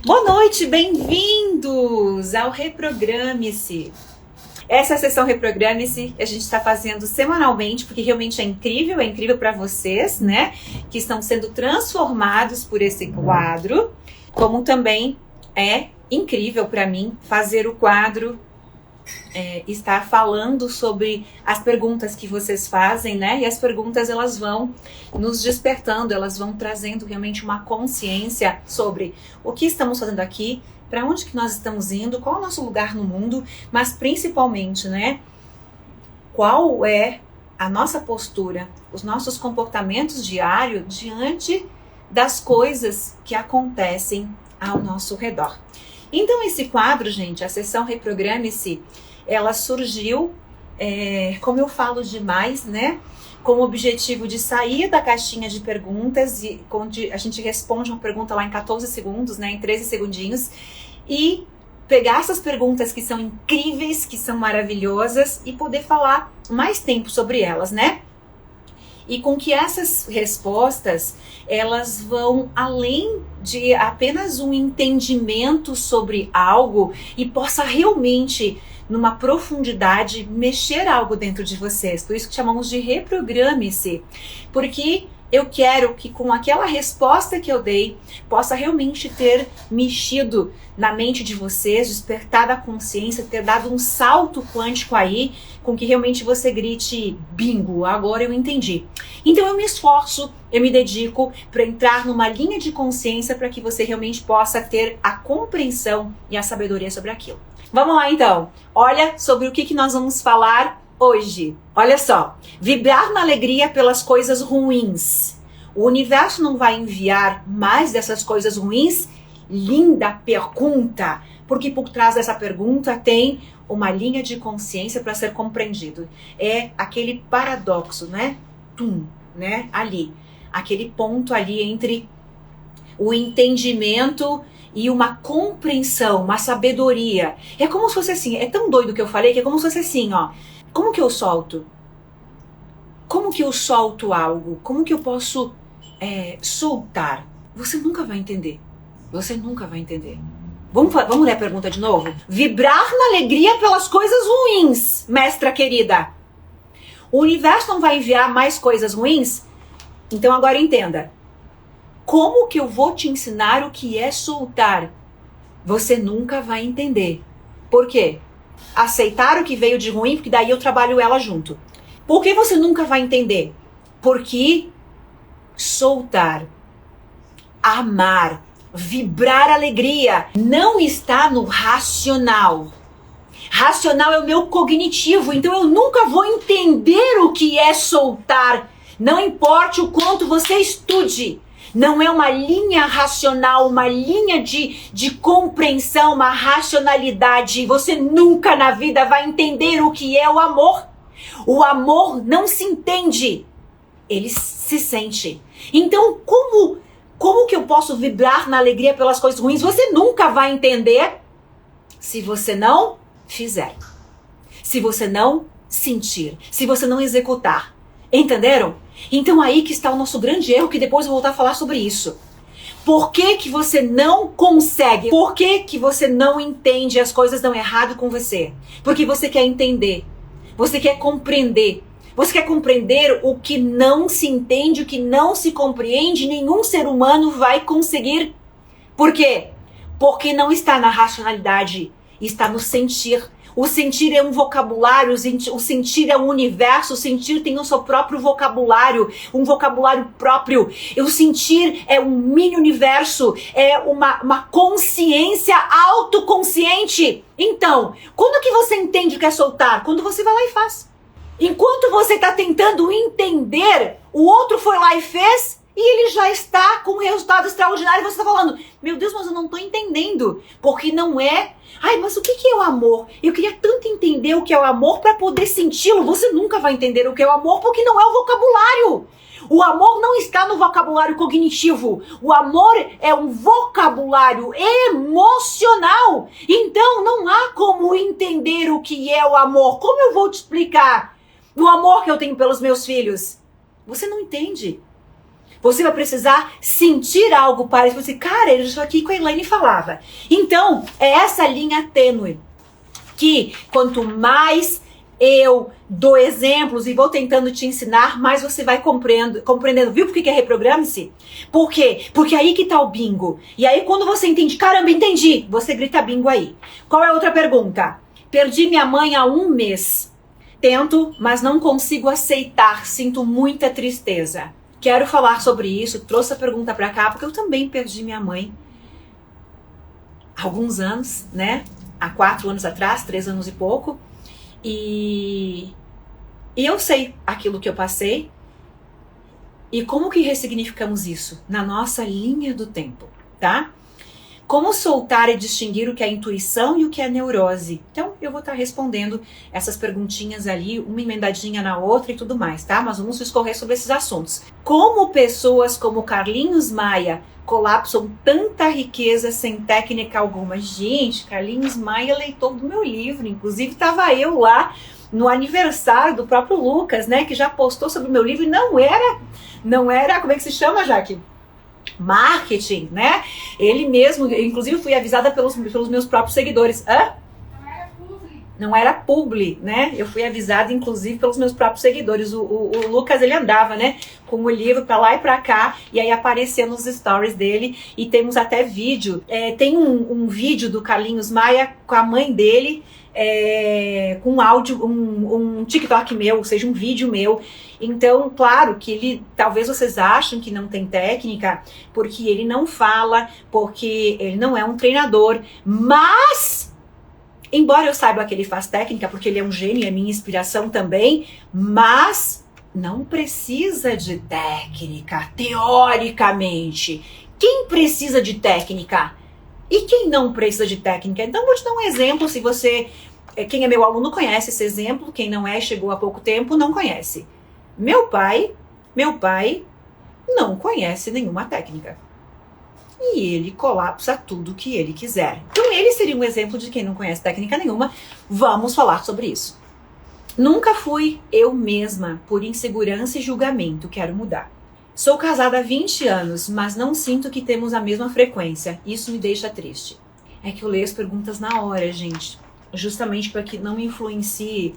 Boa noite, bem-vindos ao Reprograme-se. Essa sessão Reprograme-se a gente está fazendo semanalmente, porque realmente é incrível para vocês, né? Que estão sendo transformados por esse quadro, como também é incrível para mim fazer o quadro, estar falando sobre as perguntas que vocês fazem, né? E as perguntas, elas vão nos despertando, elas vão trazendo realmente uma consciência sobre o que estamos fazendo aqui, para onde que nós estamos indo, qual é o nosso lugar no mundo, mas principalmente, né? Qual é a nossa postura, os nossos comportamentos diários diante das coisas que acontecem ao nosso redor. Então esse quadro, gente, a sessão Reprograme-se, ela surgiu, como eu falo demais, né? Com o objetivo de sair da caixinha de perguntas, e onde a gente responde uma pergunta lá em 14 segundos, né? Em 13 segundinhos, e pegar essas perguntas que são incríveis, que são maravilhosas, e poder falar mais tempo sobre elas, né? E com que essas respostas, elas vão além de apenas um entendimento sobre algo e possa realmente, numa profundidade, mexer algo dentro de vocês. Por isso que chamamos de reprograme-se. Porque eu quero que com aquela resposta que eu dei, possa realmente ter mexido na mente de vocês, despertado a consciência, ter dado um salto quântico aí, com que realmente você grite, bingo, agora eu entendi. Então eu me esforço, eu me dedico para entrar numa linha de consciência para que você realmente possa ter a compreensão e a sabedoria sobre aquilo. Vamos lá então, olha sobre o que nós vamos falar hoje. Olha só, vibrar na alegria pelas coisas ruins. O universo não vai enviar mais dessas coisas ruins? Linda pergunta, porque por trás dessa pergunta tem uma linha de consciência para ser compreendido. É aquele paradoxo, né? Né? Ali, aquele ponto ali entre o entendimento e uma compreensão, uma sabedoria. É como se fosse assim, é tão doido que eu falei que é como se fosse assim, ó. Como que eu solto? Como que eu solto algo? Como que eu posso soltar? Você nunca vai entender. Você nunca vai entender. Vamos ler a pergunta de novo? Vibrar na alegria pelas coisas ruins, mestra querida. O universo não vai enviar mais coisas ruins? Então agora entenda. Como que eu vou te ensinar o que é soltar? Você nunca vai entender. Por quê? Aceitar o que veio de ruim, porque daí eu trabalho ela junto. Por que você nunca vai entender? Porque soltar, amar, vibrar alegria não está no racional. Racional é o meu cognitivo, então eu nunca vou entender o que é soltar. Não importa o quanto você estude. Não é uma linha racional, uma linha de compreensão, uma racionalidade. Você nunca na vida vai entender o que é o amor. O amor não se entende, ele se sente. Então, como que eu posso vibrar na alegria pelas coisas ruins? Você nunca vai entender se você não fizer. Se você não sentir. Se você não executar. Entenderam? Então aí que está o nosso grande erro, que depois eu vou voltar a falar sobre isso. Por que que você não consegue? Por que que você não entende? As coisas dão errado com você? Porque você quer entender. Você quer compreender. Você quer compreender o que não se entende, o que não se compreende, nenhum ser humano vai conseguir. Por quê? Porque não está na racionalidade, está no sentir. O sentir é um vocabulário, o sentir é um universo, o sentir tem o seu próprio vocabulário, um vocabulário próprio. O sentir é um mini universo, é uma consciência autoconsciente. Então, quando que você entende o que é soltar? Quando você vai lá e faz. Enquanto você está tentando entender, o outro foi lá e fez, e ele já está com um resultado extraordinário e você está falando, meu Deus, mas eu não estou entendendo, porque não é... Ai, mas o que é o amor? Eu queria tanto entender o que é o amor para poder senti-lo. Você nunca vai entender o que é o amor porque não é o vocabulário. O amor não está no vocabulário cognitivo. O amor é um vocabulário emocional. Então não há como entender o que é o amor. Como eu vou te explicar o amor que eu tenho pelos meus filhos? Você não entende. Você vai precisar sentir algo para você. Cara, isso aqui que a Elaine falava. Então, é essa linha tênue que quanto mais eu dou exemplos e vou tentando te ensinar, mais você vai compreendendo. Viu por que é reprograme-se? Por quê? Porque aí que tá o bingo. E aí quando você entende, caramba, entendi, você grita bingo aí. Qual é a outra pergunta? Perdi minha mãe há 1 mês. Tento, mas não consigo aceitar. Sinto muita tristeza. Quero falar sobre isso. Trouxe a pergunta pra cá, porque eu também perdi minha mãe há alguns anos, né? Há 4 anos atrás, 3 anos e pouco. E eu sei aquilo que eu passei e como que ressignificamos isso na nossa linha do tempo, tá? Como soltar e distinguir o que é intuição e o que é neurose? Então, eu vou estar respondendo essas perguntinhas ali, uma emendadinha na outra e tudo mais, tá? Mas vamos discorrer sobre esses assuntos. Como pessoas como Carlinhos Maia colapsam tanta riqueza sem técnica alguma? Gente, Carlinhos Maia é leitor do meu livro, inclusive estava eu lá no aniversário do próprio Lucas, né, que já postou sobre o meu livro e não era, como é que se chama, Jaque? Marketing, né? Ele mesmo, inclusive fui avisada pelos meus próprios seguidores. Hã? Não era publi, né? Eu fui avisada, inclusive, pelos meus próprios seguidores. O Lucas, ele andava, né? Com o livro pra lá e pra cá, e aí aparecia nos stories dele, e temos até vídeo. Tem um vídeo do Carlinhos Maia com a mãe dele, com áudio, um TikTok meu, ou seja, um vídeo meu. Então, claro que ele, talvez vocês achem que não tem técnica, porque ele não fala, porque ele não é um treinador, mas... Embora eu saiba que ele faz técnica, porque ele é um gênio, é minha inspiração também, mas não precisa de técnica, teoricamente. Quem precisa de técnica? E quem não precisa de técnica? Então, vou te dar um exemplo, se você... Quem é meu aluno conhece esse exemplo, quem não é, chegou há pouco tempo, não conhece. Meu pai não conhece nenhuma técnica. E ele colapsa tudo que ele quiser. Então ele seria um exemplo de quem não conhece técnica nenhuma. Vamos falar sobre isso. Nunca fui eu mesma por insegurança e julgamento. Quero mudar. Sou casada há 20 anos, mas não sinto que temos a mesma frequência. Isso me deixa triste. É que eu leio as perguntas na hora, gente. Justamente para que não influencie.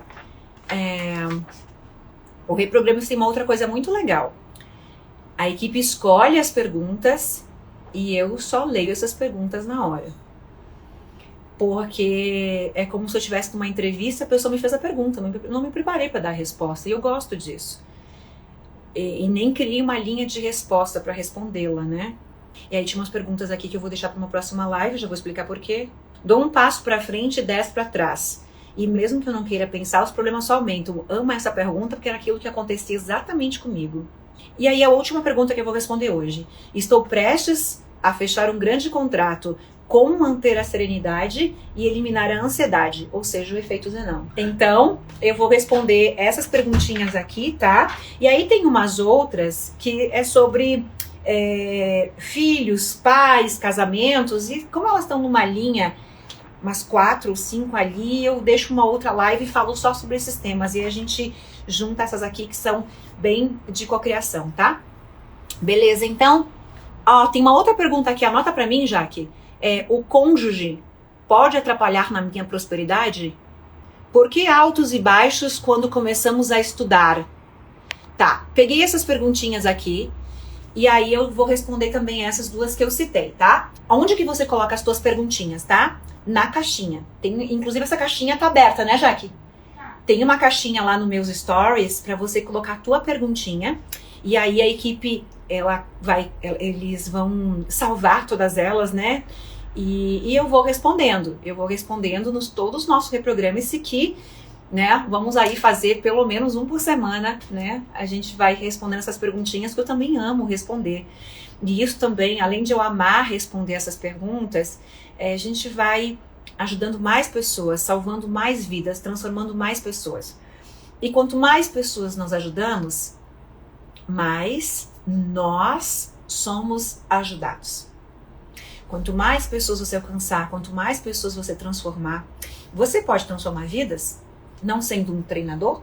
O Reprograma-se tem uma outra coisa muito legal. A equipe escolhe as perguntas e eu só leio essas perguntas na hora. Porque é como se eu estivesse numa entrevista, a pessoa me fez a pergunta, não me preparei para dar a resposta, e eu gosto disso. E nem criei uma linha de resposta para respondê-la, né? E aí tinha umas perguntas aqui que eu vou deixar para uma próxima live, já vou explicar por quê. Dou um passo para frente e 10 para trás. E mesmo que eu não queira pensar, os problemas só aumentam. Amo essa pergunta porque era aquilo que acontecia exatamente comigo. E aí a última pergunta que eu vou responder hoje. Estou prestes a fechar um grande contrato. Como manter a serenidade e eliminar a ansiedade, ou seja, o efeito Zenão. Então, eu vou responder essas perguntinhas aqui, tá? E aí tem umas outras que é sobre filhos, pais, casamentos, e como elas estão numa linha, umas 4 ou 5 ali, eu deixo uma outra live e falo só sobre esses temas, e a gente junta essas aqui que são bem de cocriação, tá? Beleza, então, tem uma outra pergunta aqui, anota pra mim, Jaque. O cônjuge pode atrapalhar na minha prosperidade? Por que altos e baixos quando começamos a estudar? Tá, peguei essas perguntinhas aqui e aí eu vou responder também essas duas que eu citei, tá? Onde que você coloca as tuas perguntinhas, tá? Na caixinha. Inclusive essa caixinha tá aberta, né, Jaque? Tem uma caixinha lá nos meus stories pra você colocar a tua perguntinha e aí a equipe, eles vão salvar todas elas, né? E eu vou respondendo todos os nossos reprogrames-se que, né, vamos aí fazer pelo menos um por semana, né? A gente vai respondendo essas perguntinhas que eu também amo responder. E isso também, além de eu amar responder essas perguntas, a gente vai ajudando mais pessoas, salvando mais vidas, transformando mais pessoas. E quanto mais pessoas nós ajudamos, mais nós somos ajudados. Quanto mais pessoas você alcançar, quanto mais pessoas você transformar, você pode transformar vidas, não sendo um treinador?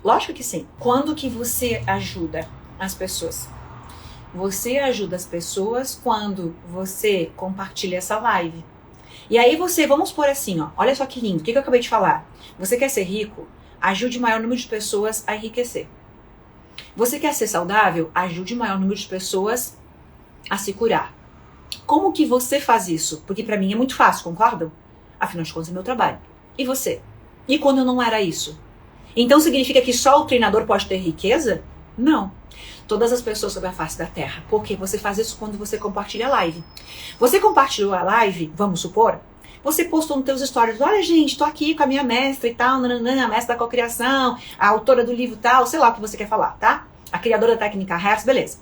Lógico que sim. Quando que você ajuda as pessoas? Você ajuda as pessoas quando você compartilha essa live. E aí vamos por assim, ó, olha só que lindo, o que eu acabei de falar? Você quer ser rico? Ajude o maior número de pessoas a enriquecer. Você quer ser saudável? Ajude o maior número de pessoas a se curar. Como que você faz isso? Porque pra mim é muito fácil, concordam? Afinal de contas é meu trabalho. E você? E quando eu não era isso? Então significa que só o treinador pode ter riqueza? Não. Todas as pessoas sobre a face da Terra. Porque você faz isso quando você compartilha a live. Você compartilhou a live, vamos supor, você postou nos teus stories, olha gente, tô aqui com a minha mestra e tal, a mestra da cocriação, a autora do livro tal, sei lá o que você quer falar, tá? A criadora da técnica Hertz, beleza.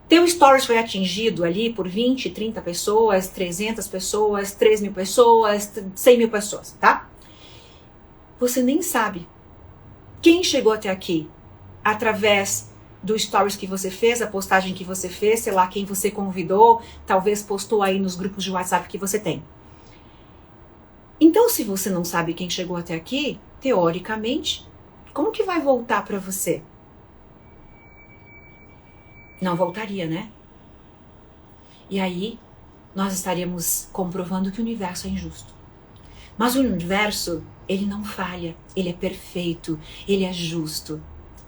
Teu stories foi atingido ali por 20, 30 pessoas, 300 pessoas, 3 mil pessoas, 100 mil pessoas, tá? Você nem sabe quem chegou até aqui através do stories que você fez, a postagem que você fez, sei lá quem você convidou, talvez postou aí nos grupos de WhatsApp que você tem. Então, se você não sabe quem chegou até aqui, teoricamente, como que vai voltar para você? Não voltaria, né? E aí, nós estaríamos comprovando que o universo é injusto. Mas o universo, ele não falha, ele é perfeito, ele é justo.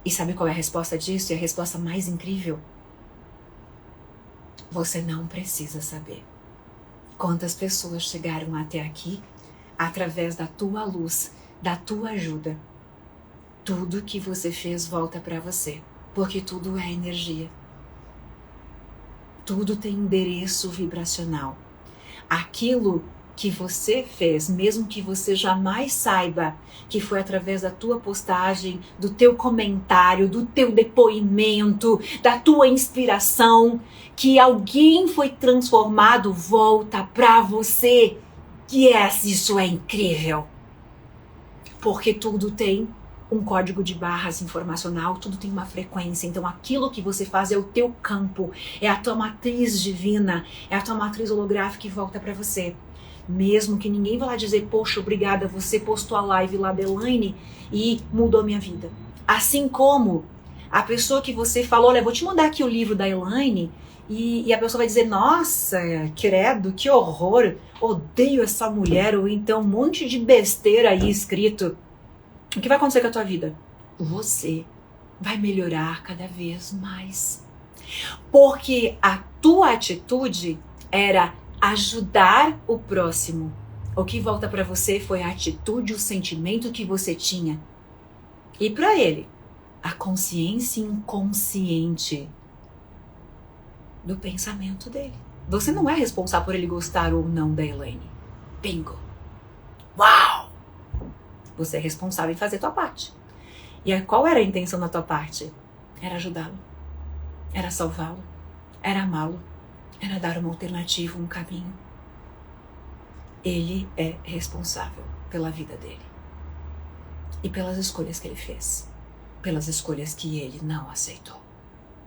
E sabe qual é a resposta disso? E a resposta mais incrível? Você não precisa saber quantas pessoas chegaram até aqui através da tua luz, da tua ajuda. Tudo que você fez volta para você, porque tudo é energia. Tudo tem endereço vibracional. Aquilo que você fez, mesmo que você jamais saiba que foi através da tua postagem, do teu comentário, do teu depoimento, da tua inspiração, que alguém foi transformado, volta pra você. Yes, isso é incrível. Porque tudo tem um código de barras informacional, tudo tem uma frequência. Então aquilo que você faz é o teu campo, é a tua matriz divina, é a tua matriz holográfica que volta pra você. Mesmo que ninguém vá lá dizer, poxa, obrigada, você postou a live lá da Elaine e mudou minha vida. Assim como a pessoa que você falou, olha, vou te mandar aqui o livro da Elaine, e a pessoa vai dizer, nossa, credo, que horror, odeio essa mulher, ou então um monte de besteira aí escrito. O que vai acontecer com a tua vida? Você vai melhorar cada vez mais. Porque a tua atitude era ajudar o próximo. O que volta para você foi a atitude, o sentimento que você tinha. E para ele, a consciência inconsciente do pensamento dele. Você não é responsável por ele gostar ou não da Elaine. Bingo. Uau! Você é responsável em fazer a tua parte. E qual era a intenção da tua parte? Era ajudá-lo. Era salvá-lo. Era amá-lo. Era dar uma alternativa, um caminho. Ele é responsável pela vida dele. E pelas escolhas que ele fez. Pelas escolhas que ele não aceitou.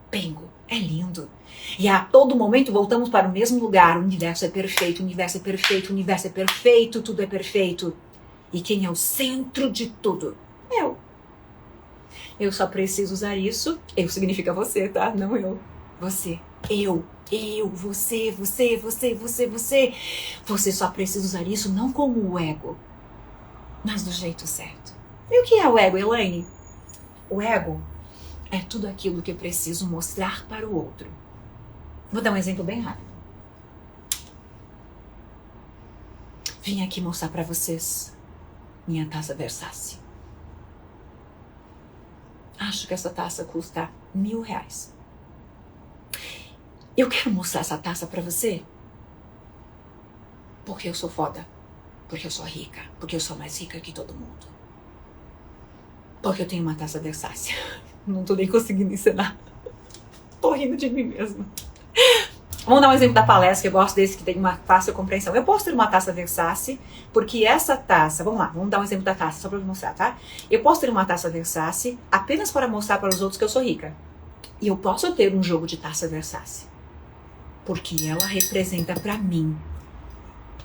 Bingo, é lindo. E a todo momento voltamos para o mesmo lugar. O universo é perfeito, o universo é perfeito, o universo é perfeito, tudo é perfeito. E quem é o centro de tudo? Eu. Eu só preciso usar isso. Eu significa você, tá? Não eu. Você. Eu, você. Você só precisa usar isso não como o ego, mas do jeito certo. E o que é o ego, Elaine? O ego é tudo aquilo que eu preciso mostrar para o outro. Vou dar um exemplo bem rápido. Vim aqui mostrar para vocês minha taça Versace. Acho que essa taça custa R$1.000. Eu quero mostrar essa taça pra você porque eu sou foda, porque eu sou rica, porque eu sou mais rica que todo mundo. Porque eu tenho uma taça Versace. Não tô nem conseguindo ensinar. Tô rindo de mim mesma. Vamos dar um exemplo da palestra, que eu gosto desse, que tem uma fácil compreensão. Eu posso ter uma taça Versace, porque essa taça... Vamos lá, vamos dar um exemplo da taça, só pra eu mostrar, tá? Eu posso ter uma taça Versace apenas para mostrar para os outros que eu sou rica. E eu posso ter um jogo de taça Versace, porque ela representa pra mim.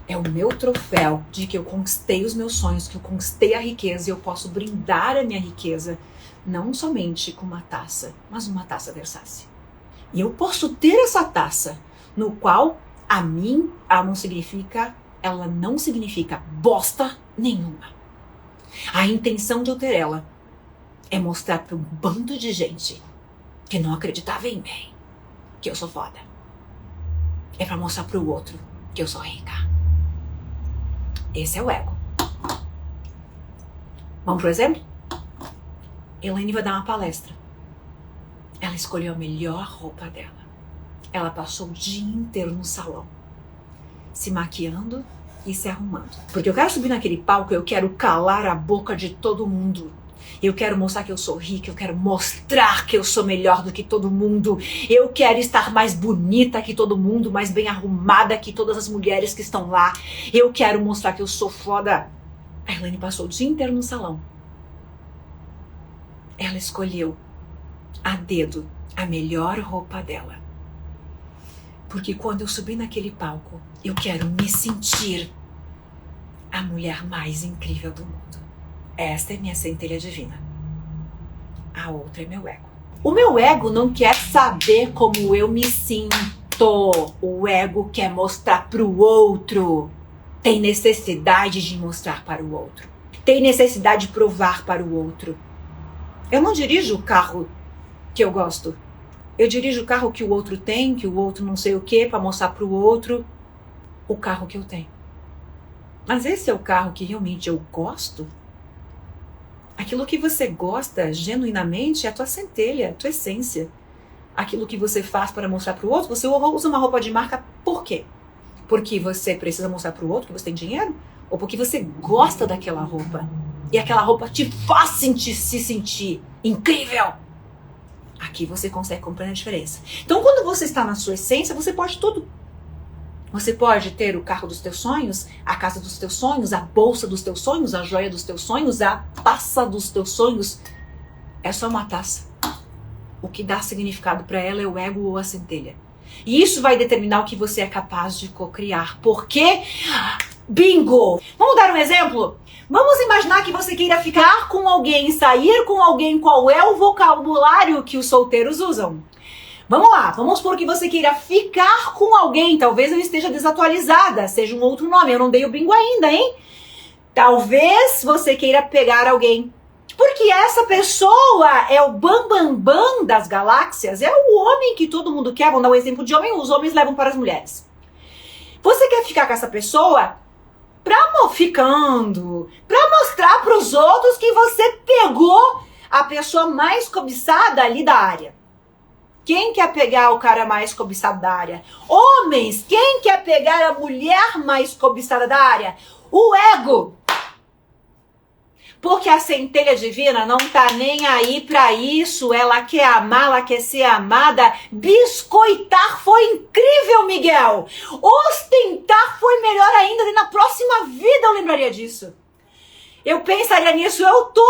É o meu troféu de que eu conquistei os meus sonhos, que eu conquistei a riqueza, e eu posso brindar a minha riqueza, não somente com uma taça, mas uma taça Versace. E eu posso ter essa taça, no qual a mim ela não significa bosta nenhuma. A intenção de eu ter ela é mostrar para um bando de gente que não acreditava em mim, que eu sou foda. É para mostrar para o outro que eu sou rica. Esse é o ego. Vamos pro exemplo? Elaine vai dar uma palestra. Ela escolheu a melhor roupa dela. Ela passou o dia inteiro no salão, se maquiando e se arrumando. Porque eu quero subir naquele palco, eu quero calar a boca de todo mundo. Eu quero mostrar que eu sou rica, eu quero mostrar que eu sou melhor do que todo mundo. Eu quero estar mais bonita que todo mundo, mais bem arrumada que todas as mulheres que estão lá. Eu quero mostrar que eu sou foda. A Elaine passou o dia inteiro no salão. Ela escolheu a dedo a melhor roupa dela. Porque quando eu subir naquele palco, eu quero me sentir a mulher mais incrível do mundo. Esta é minha centelha divina. A outra é meu ego. O meu ego não quer saber como eu me sinto. O ego quer mostrar para o outro. Tem necessidade de mostrar para o outro. Tem necessidade de provar para o outro. Eu não dirijo o carro que eu gosto. Eu dirijo o carro que o outro tem, que o outro não sei o que, para mostrar para o outro o carro que eu tenho. Mas esse é o carro que realmente eu gosto? Aquilo que você gosta genuinamente é a tua centelha, a tua essência. Aquilo que você faz para mostrar para o outro, você usa uma roupa de marca por quê? Porque você precisa mostrar para o outro que você tem dinheiro? Ou porque você gosta daquela roupa? E aquela roupa te faz se sentir incrível? Aqui você consegue compreender a diferença. Então, quando você está na sua essência, você pode tudo. Você pode ter o carro dos teus sonhos, a casa dos teus sonhos, a bolsa dos teus sonhos, a joia dos teus sonhos, a taça dos teus sonhos. É só uma taça. O que dá significado para ela é o ego ou a centelha. E isso vai determinar o que você é capaz de cocriar. Por quê? Bingo! Vamos dar um exemplo? Vamos imaginar que você queira ficar com alguém, sair com alguém. Qual é o vocabulário que os solteiros usam? Vamos lá, vamos supor que você queira ficar com alguém. Talvez eu esteja desatualizada, seja um outro nome. Eu não dei o bingo ainda, hein? Talvez você queira pegar alguém. Porque essa pessoa é o bam das galáxias. É o homem que todo mundo quer. Vamos dar um exemplo de homem, os homens levam para as mulheres. Você quer ficar com essa pessoa pra mostrar para os outros que você pegou a pessoa mais cobiçada ali da área. Quem quer pegar o cara mais cobiçado da área? Homens, quem quer pegar a mulher mais cobiçada da área? O ego. Porque a centelha divina não tá nem aí pra isso. Ela quer amar, ela quer ser amada. Biscoitar foi incrível, Miguel. Ostentar foi melhor ainda. E na próxima vida eu lembraria disso. Eu pensaria nisso. Eu tô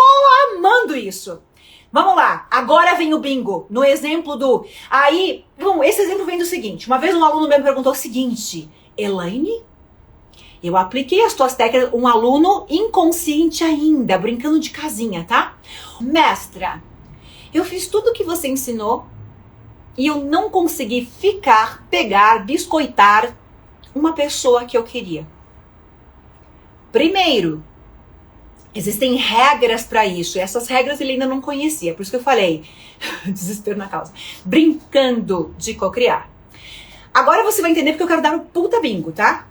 amando isso. Vamos lá, agora vem o bingo, no exemplo do... Aí, bom, esse exemplo vem do seguinte, uma vez um aluno me perguntou o seguinte, Elaine, eu apliquei as tuas técnicas, um aluno inconsciente ainda, brincando de casinha, tá? Mestra, eu fiz tudo o que você ensinou e eu não consegui pegar, biscoitar uma pessoa que eu queria. Primeiro, existem regras para isso. E essas regras ele ainda não conhecia. Por isso que eu falei, desespero na causa. Brincando de cocriar. Agora você vai entender porque eu quero dar um puta bingo, tá?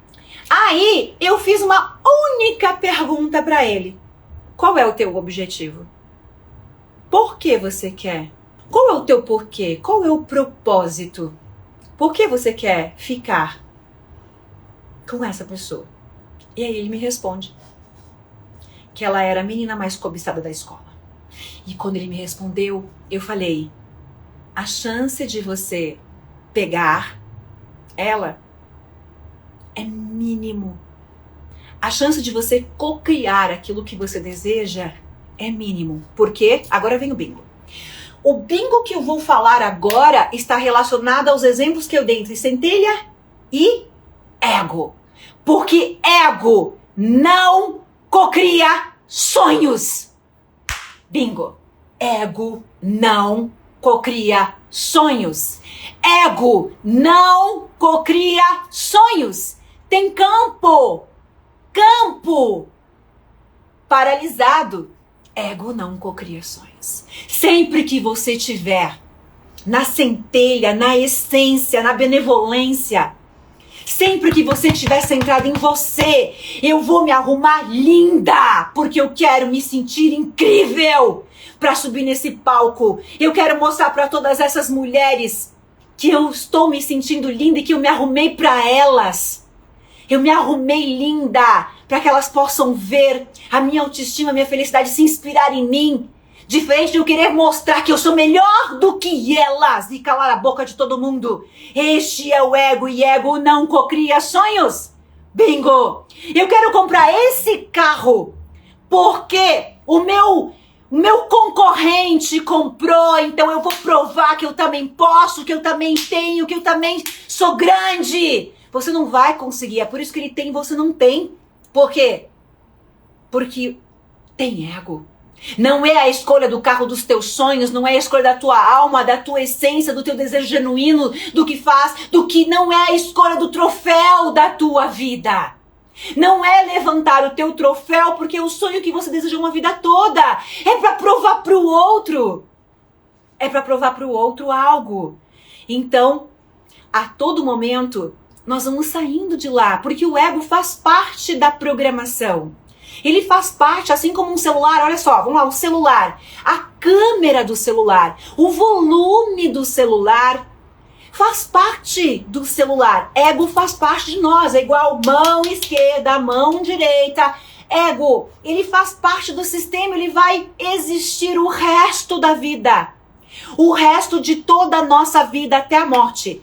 Aí eu fiz uma única pergunta para ele. Qual é o teu objetivo? Por que você quer? Qual é o teu porquê? Qual é o propósito? Por que você quer ficar com essa pessoa? E aí ele me responde que ela era a menina mais cobiçada da escola. E quando ele me respondeu, eu falei, a chance de você pegar ela é mínimo. A chance de você cocriar aquilo que você deseja é mínimo. Por quê? Agora vem o bingo. O bingo que eu vou falar agora está relacionado aos exemplos que eu dei entre centelha e ego. Porque ego não cocria sonhos. Bingo. Ego não cocria sonhos. Ego não cocria sonhos. Tem campo paralisado. Ego não cocria sonhos. Sempre que você tiver na centelha, na essência, na benevolência, sempre que você estiver centrado em você, eu vou me arrumar linda, porque eu quero me sentir incrível para subir nesse palco. Eu quero mostrar para todas essas mulheres que eu estou me sentindo linda e que eu me arrumei para elas. Eu me arrumei linda para que elas possam ver a minha autoestima, a minha felicidade, se inspirar em mim. Diferente de eu querer mostrar que eu sou melhor do que elas e calar a boca de todo mundo. Este é o ego e ego não cocria sonhos. Bingo! Eu quero comprar esse carro porque o meu concorrente comprou, então eu vou provar que eu também posso, que eu também tenho, que eu também sou grande. Você não vai conseguir, é por isso que ele tem e você não tem. Por quê? Porque tem ego. Não é a escolha do carro dos teus sonhos, não é a escolha da tua alma, da tua essência, do teu desejo genuíno, do que faz, do que não é a escolha do troféu da tua vida. Não é levantar o teu troféu porque é o sonho que você desejou uma vida toda. É para provar para o outro. É para provar para o outro algo. Então, a todo momento, nós vamos saindo de lá, porque o ego faz parte da programação. Ele faz parte, assim como um celular, olha só, vamos lá, o celular, a câmera do celular, o volume do celular, faz parte do celular. Ego faz parte de nós, é igual mão esquerda, mão direita. Ego, ele faz parte do sistema, ele vai existir o resto da vida. O resto de toda a nossa vida até a morte.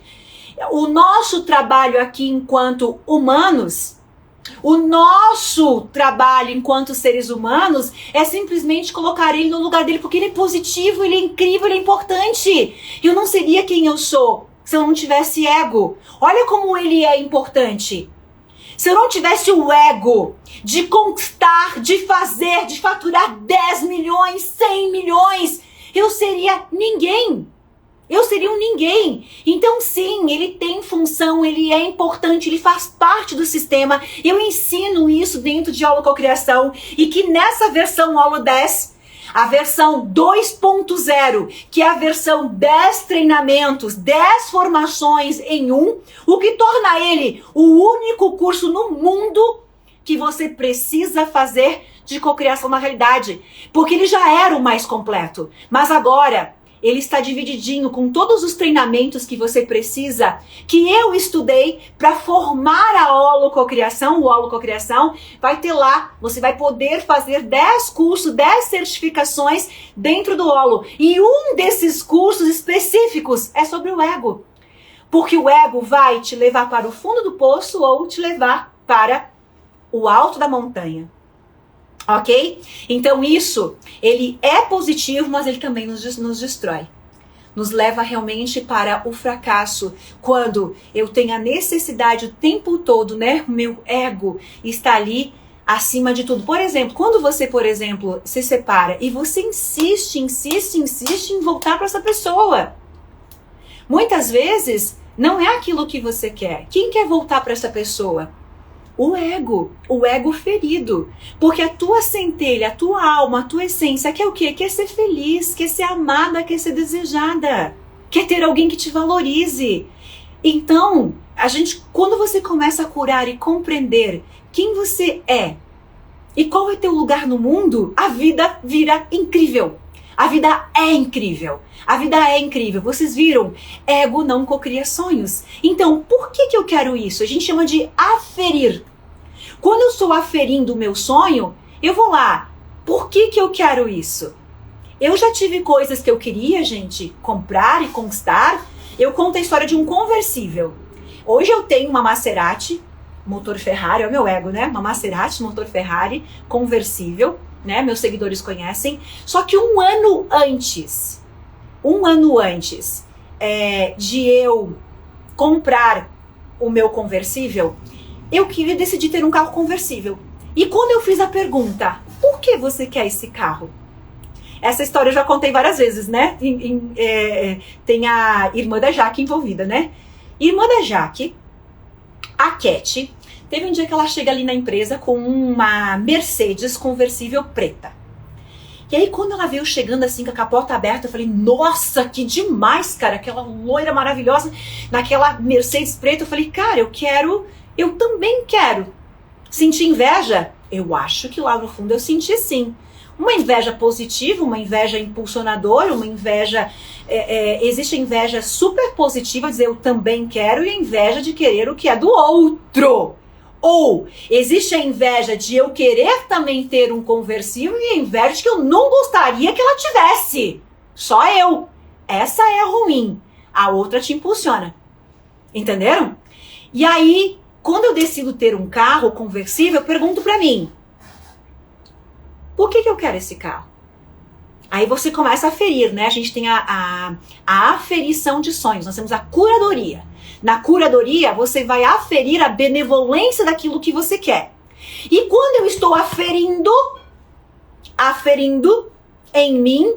O nosso trabalho aqui enquanto humanos, o nosso trabalho enquanto seres humanos é simplesmente colocar ele no lugar dele, porque ele é positivo, ele é incrível, ele é importante. Eu não seria quem eu sou se eu não tivesse ego. Olha como ele é importante. Se eu não tivesse o ego de conquistar, de fazer, de faturar 10 milhões, 100 milhões, eu seria ninguém. Eu seria um ninguém. Então sim, ele tem função, ele é importante, ele faz parte do sistema. Eu ensino isso dentro de holococriação e que nessa versão Holo 10, a versão 2.0, que é a versão 10 treinamentos, 10 formações em um, o que torna ele o único curso no mundo que você precisa fazer de cocriação na realidade. Porque ele já era o mais completo, mas agora ele está divididinho com todos os treinamentos que você precisa, que eu estudei para formar a holococriação. O holococriação vai ter lá, você vai poder fazer 10 cursos, 10 certificações dentro do holo. E um desses cursos específicos é sobre o ego. Porque o ego vai te levar para o fundo do poço ou te levar para o alto da montanha. Ok? Então isso, ele é positivo, mas ele também nos destrói. Nos leva realmente para o fracasso. Quando eu tenho a necessidade o tempo todo, né? O meu ego está ali acima de tudo. Por exemplo, quando você, se separa e você insiste em voltar para essa pessoa. Muitas vezes, não é aquilo que você quer. Quem quer voltar para essa pessoa? O ego ferido, porque a tua centelha, a tua alma, a tua essência quer o quê? Quer ser feliz, quer ser amada, quer ser desejada, quer ter alguém que te valorize. Então, quando você começa a curar e compreender quem você é e qual é teu lugar no mundo, a vida vira incrível. A vida é incrível. A vida é incrível. Vocês viram? Ego não cocria sonhos. Então, por que eu quero isso? A gente chama de aferir. Quando eu estou aferindo o meu sonho, eu vou lá. Por que eu quero isso? Eu já tive coisas que eu queria, gente, comprar e conquistar. Eu conto a história de um conversível. Hoje eu tenho uma Maserati, motor Ferrari, é o meu ego, né? Uma Maserati, motor Ferrari, conversível. Né, meus seguidores conhecem, só que um ano antes de eu comprar o meu conversível, eu decidi ter um carro conversível. E quando eu fiz a pergunta, por que você quer esse carro? Essa história eu já contei várias vezes, né? Tem a irmã da Jaque envolvida, né? Irmã da Jaque, a Cat, teve um dia que ela chega ali na empresa com uma Mercedes conversível preta. E aí quando ela veio chegando assim com a capota aberta, eu falei, nossa, que demais, cara, aquela loira maravilhosa naquela Mercedes preta. Eu falei, cara, eu também quero. Senti inveja? Eu acho que lá no fundo eu senti sim. Uma inveja positiva, uma inveja impulsionadora, uma inveja... existe a inveja super positiva, dizer eu também quero, e a inveja de querer o que é do outro. Ou existe a inveja de eu querer também ter um conversível e a inveja de que eu não gostaria que ela tivesse. Só eu. Essa é ruim. A outra te impulsiona. Entenderam? E aí, quando eu decido ter um carro conversível, eu pergunto pra mim, por que eu quero esse carro? Aí você começa a aferir, né? A gente tem a aferição de sonhos, nós temos a curadoria. Na curadoria, você vai aferir a benevolência daquilo que você quer. E quando eu estou aferindo em mim,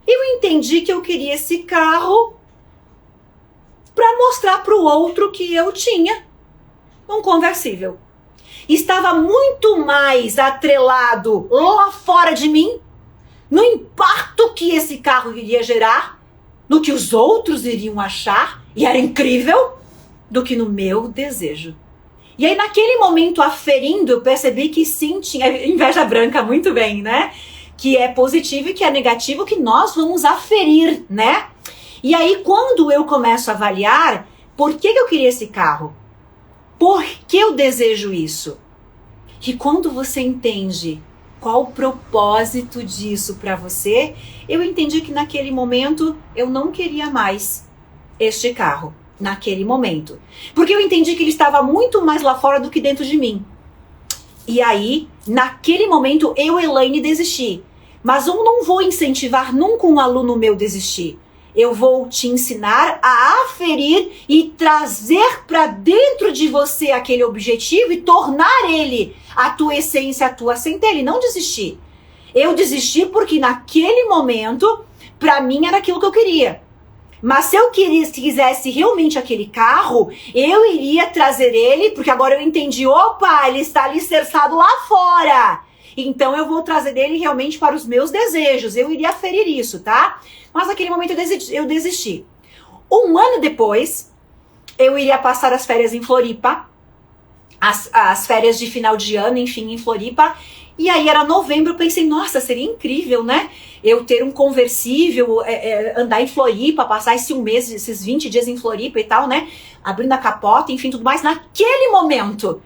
eu entendi que eu queria esse carro para mostrar para o outro que eu tinha um conversível. Estava muito mais atrelado lá fora de mim, no impacto que esse carro iria gerar, no que os outros iriam achar, e era incrível, do que no meu desejo. E aí naquele momento aferindo, eu percebi que sim, tinha inveja branca muito bem, né? Que é positivo e que é negativo, que nós vamos aferir, né? E aí quando eu começo a avaliar, por que eu queria esse carro? Por que eu desejo isso? E quando você entende qual o propósito disso para você, eu entendi que naquele momento eu não queria mais este carro. Naquele momento. Porque eu entendi que ele estava muito mais lá fora do que dentro de mim. E aí, naquele momento, eu, Elaine, desisti. Mas eu não vou incentivar nunca um aluno meu desistir. Eu vou te ensinar a aferir e trazer para dentro de você aquele objetivo e tornar ele a tua essência, a tua centelha, e não desistir. Eu desisti porque naquele momento, para mim, era aquilo que eu queria. Mas se eu quisesse realmente aquele carro, eu iria trazer ele, porque agora eu entendi, opa, ele está alicerçado lá fora. Então eu vou trazer ele realmente para os meus desejos, eu iria aferir isso, tá? Mas naquele momento eu desisti. Um ano depois, eu iria passar as férias em Floripa, as férias de final de ano, enfim, em Floripa. E aí era novembro, eu pensei, nossa, seria incrível, né? Eu ter um conversível, andar em Floripa, passar esses 20 dias em Floripa e tal, né? Abrindo a capota, enfim, tudo mais. Naquele momento,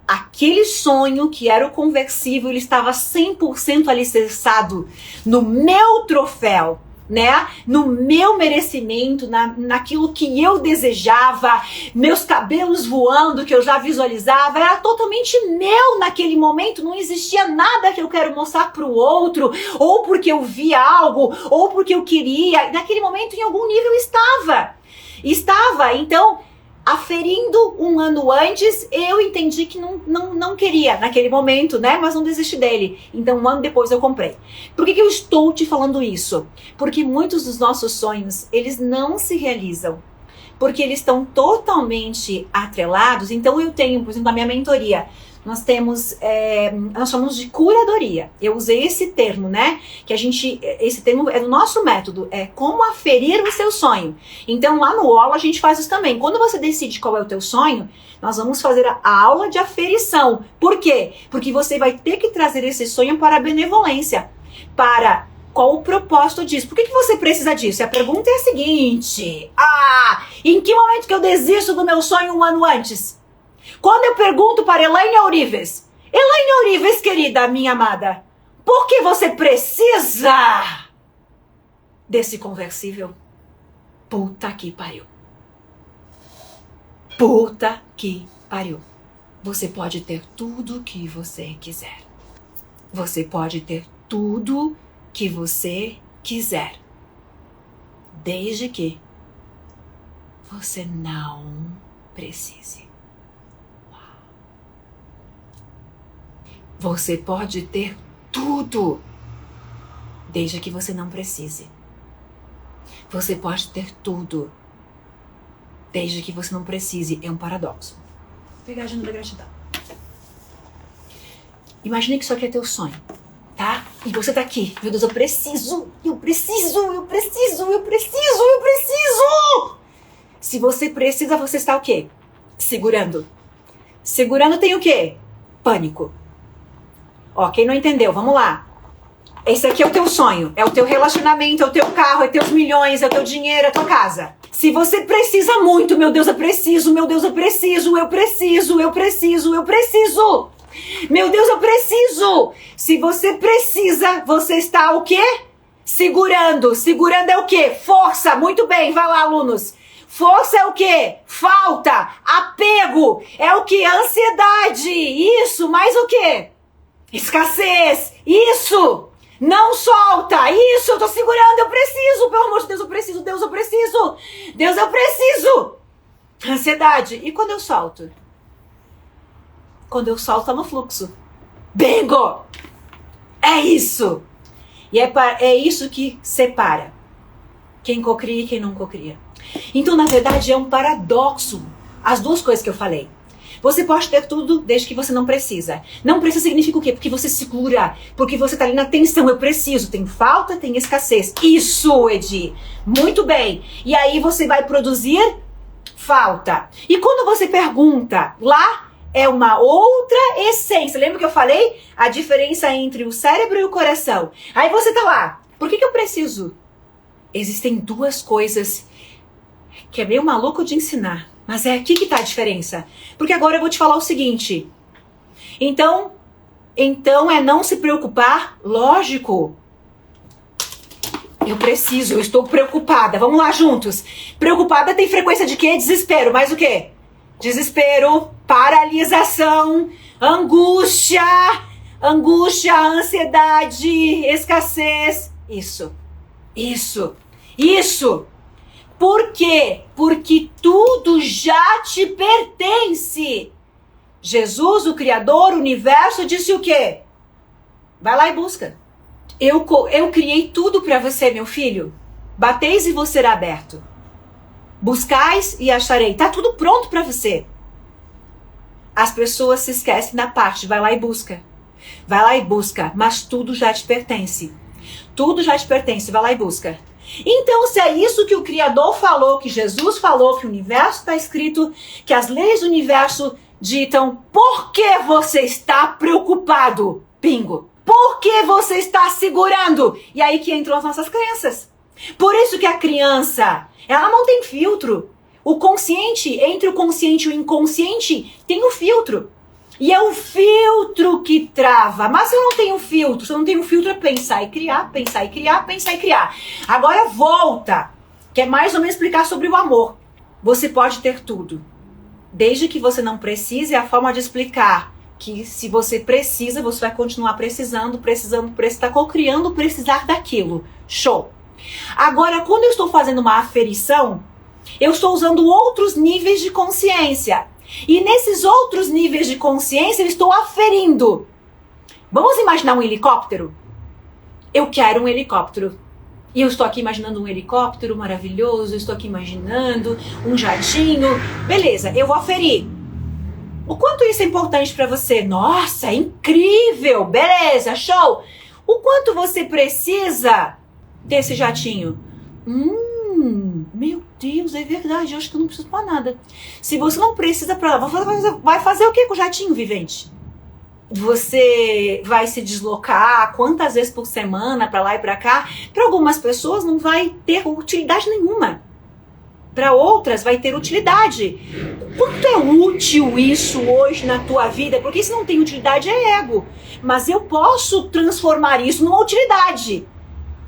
aquele sonho que era o conversível, ele estava 100% alicerçado no meu troféu, né? No meu merecimento, naquilo que eu desejava, meus cabelos voando, que eu já visualizava, era totalmente meu naquele momento, não existia nada que eu quero mostrar para o outro, ou porque eu vi algo, ou porque eu queria. Naquele momento, em algum nível, estava, então... Aferindo um ano antes, eu entendi que não queria naquele momento, né? Mas não desisti dele. Então, um ano depois eu comprei. Por que eu estou te falando isso? Porque muitos dos nossos sonhos, eles não se realizam. Porque eles estão totalmente atrelados. Então, eu tenho, por exemplo, na minha mentoria, nós chamamos de curadoria. Eu usei esse termo, né? Esse termo é do nosso método, é como aferir o seu sonho. Então lá no OLO a gente faz isso também. Quando você decide qual é o teu sonho, nós vamos fazer a aula de aferição. Por quê? Porque você vai ter que trazer esse sonho para a benevolência. Qual o propósito disso? Por que você precisa disso? E a pergunta é a seguinte: em que momento que eu desisto do meu sonho um ano antes? Quando eu pergunto para Elaine Ourives, querida, minha amada, por que você precisa desse conversível? Puta que pariu. Puta que pariu. Você pode ter tudo que você quiser. Você pode ter tudo que você quiser. Desde que você não precise. Você pode ter tudo, desde que você não precise. Você pode ter tudo, desde que você não precise. É um paradoxo. Vou pegar a agenda da gratidão. Imagine que isso aqui é teu sonho, tá? E você tá aqui. Meu Deus, eu preciso. Se você precisa, você está o quê? Segurando. Segurando tem o quê? Pânico. Ó, quem não entendeu, vamos lá. Esse aqui é o teu sonho, é o teu relacionamento, é o teu carro, é teus milhões, é o teu dinheiro, é a tua casa. Se você precisa muito, meu Deus, eu preciso. Meu Deus, eu preciso. Se você precisa, você está o quê? Segurando. Segurando é o quê? Força. Muito bem, vai lá, alunos. Força é o quê? Falta. Apego. É o quê? Ansiedade. Isso. Mais o quê? Escassez. Isso. Não solta. Isso. Eu tô segurando. Eu preciso. Pelo amor de Deus, eu preciso. Deus, eu preciso. Deus, eu preciso. Ansiedade. E quando eu solto? Quando eu solto, tá no fluxo. Bingo! É isso. E é isso que separa quem cocria e quem não cocria. Então, na verdade, é um paradoxo as duas coisas que eu falei. Você pode ter tudo desde que você não precisa. Não precisa significa o quê? Porque você segura, porque você tá ali na tensão. Eu preciso. Tem falta, tem escassez. Isso, Edi. Muito bem. E aí você vai produzir falta. E quando você pergunta lá, é uma outra essência. Lembra que eu falei? A diferença entre o cérebro e o coração. Aí você tá lá. Por que eu preciso? Existem duas coisas que é meio maluco de ensinar. Mas é aqui que tá a diferença. Porque agora eu vou te falar o seguinte. Então é não se preocupar? Lógico. Eu preciso, eu estou preocupada. Vamos lá juntos. Preocupada tem frequência de quê? Desespero. Mais o quê? Desespero, paralisação, angústia, ansiedade, escassez. Isso. Por quê? Porque tudo já te pertence. Jesus, o Criador, o universo, disse o quê? Vai lá e busca. Eu criei tudo para você, meu filho. Bateis e vos será aberto. Buscais e acharei. Tá tudo pronto para você. As pessoas se esquecem da parte. Vai lá e busca. Vai lá e busca. Mas tudo já te pertence. Tudo já te pertence. Vai lá e busca. Então, se é isso que o Criador falou, que Jesus falou, que o universo está escrito, que as leis do universo ditam, por que você está preocupado? Bingo. Por que você está segurando? E aí que entram as nossas crenças. Por isso que a criança, ela não tem filtro. O consciente, entre o consciente e o inconsciente, tem o filtro. E é o filtro que trava. Mas se eu não tenho filtro, se eu não tenho filtro é pensar e criar, pensar e criar, pensar e criar. Agora volta, que é mais ou menos explicar sobre o amor. Você pode ter tudo. Desde que você não precise, é a forma de explicar que se você precisa, você vai continuar precisando, tá co-criando, precisar daquilo. Show! Agora, quando eu estou fazendo uma aferição, eu estou usando outros níveis de consciência. E nesses outros níveis de consciência, eu estou aferindo. Vamos imaginar um helicóptero? Eu quero um helicóptero. E eu estou aqui imaginando um helicóptero maravilhoso, eu estou aqui imaginando um jatinho. Beleza, eu vou aferir. O quanto isso é importante para você? Nossa, é incrível! Beleza, show! O quanto você precisa desse jatinho? Meu Deus, é verdade, eu acho que eu não preciso pra nada. Se você não precisa pra lá, vai fazer o que com o jatinho, vivente? Você vai se deslocar quantas vezes por semana pra lá e pra cá? Para algumas pessoas não vai ter utilidade nenhuma. Para outras vai ter utilidade. Quanto é útil isso hoje na tua vida? Porque se não tem utilidade é ego. Mas eu posso transformar isso numa utilidade.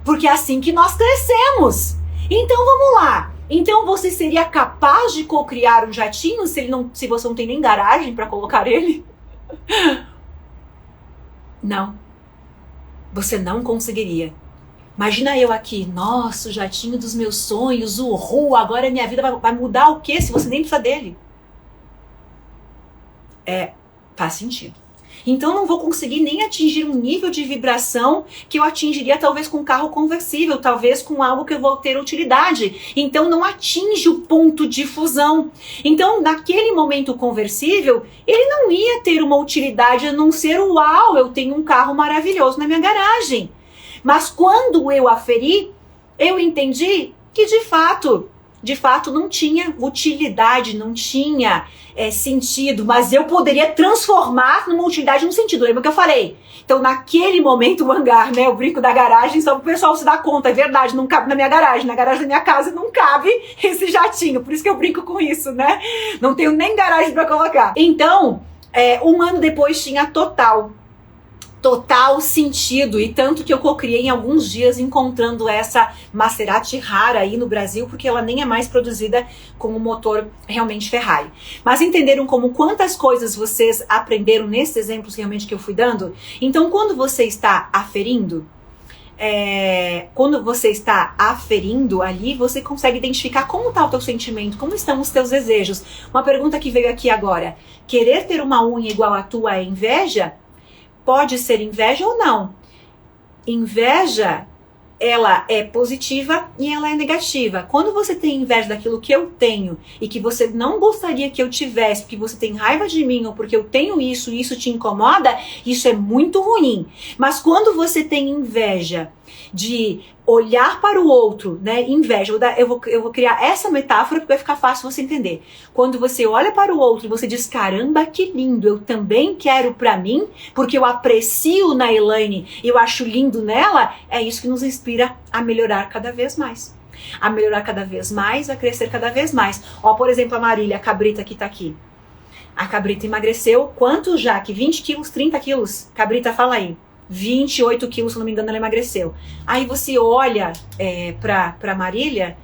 Porque é assim que nós crescemos. Então vamos lá. Então você seria capaz de co-criar um jatinho se você não tem nem garagem para colocar ele? Não. Você não conseguiria. Imagina eu aqui, nossa, o jatinho dos meus sonhos, agora minha vida vai mudar o quê se você nem precisa dele? Faz sentido. Então não vou conseguir nem atingir um nível de vibração que eu atingiria talvez com um carro conversível, talvez com algo que eu vou ter utilidade. Então não atinge o ponto de fusão. Então naquele momento conversível, ele não ia ter uma utilidade a não ser uau, eu tenho um carro maravilhoso na minha garagem. Mas quando eu aferi, eu entendi que de fato não tinha utilidade, não tinha sentido, mas eu poderia transformar numa utilidade num sentido. Lembra que eu falei? Então, naquele momento, o hangar, né, o brinco da garagem, só para o pessoal se dar conta, é verdade, não cabe na minha garagem. Na garagem da minha casa não cabe esse jatinho, por isso que eu brinco com isso, né? Não tenho nem garagem para colocar. Então, um ano depois tinha total sentido, e tanto que eu cocriei em alguns dias encontrando essa Maserati rara aí no Brasil, porque ela nem é mais produzida com um motor realmente Ferrari. Mas entenderam como quantas coisas vocês aprenderam nesses exemplos realmente que eu fui dando? Então quando você está aferindo, ali, você consegue identificar como está o teu sentimento, como estão os teus desejos. Uma pergunta que veio aqui agora: querer ter uma unha igual à tua é inveja? Pode ser inveja ou não. Inveja, ela é positiva e ela é negativa. Quando você tem inveja daquilo que eu tenho e que você não gostaria que eu tivesse, porque você tem raiva de mim ou porque eu tenho isso e isso te incomoda, isso é muito ruim. Mas quando você tem inveja de olhar para o outro, né? Inveja, eu vou criar essa metáfora porque vai ficar fácil você entender. Quando você olha para o outro e você diz, caramba, que lindo, eu também quero para mim, porque eu aprecio na Elaine, eu acho lindo nela, é isso que nos inspira a melhorar cada vez mais. A melhorar cada vez mais, a crescer cada vez mais. Ó, por exemplo, a Marília, a cabrita que tá aqui. A cabrita emagreceu quanto já? Que 20 quilos, 30 quilos? Cabrita, fala aí. 28 quilos, se não me engano, ela emagreceu. Aí você olha pra Marília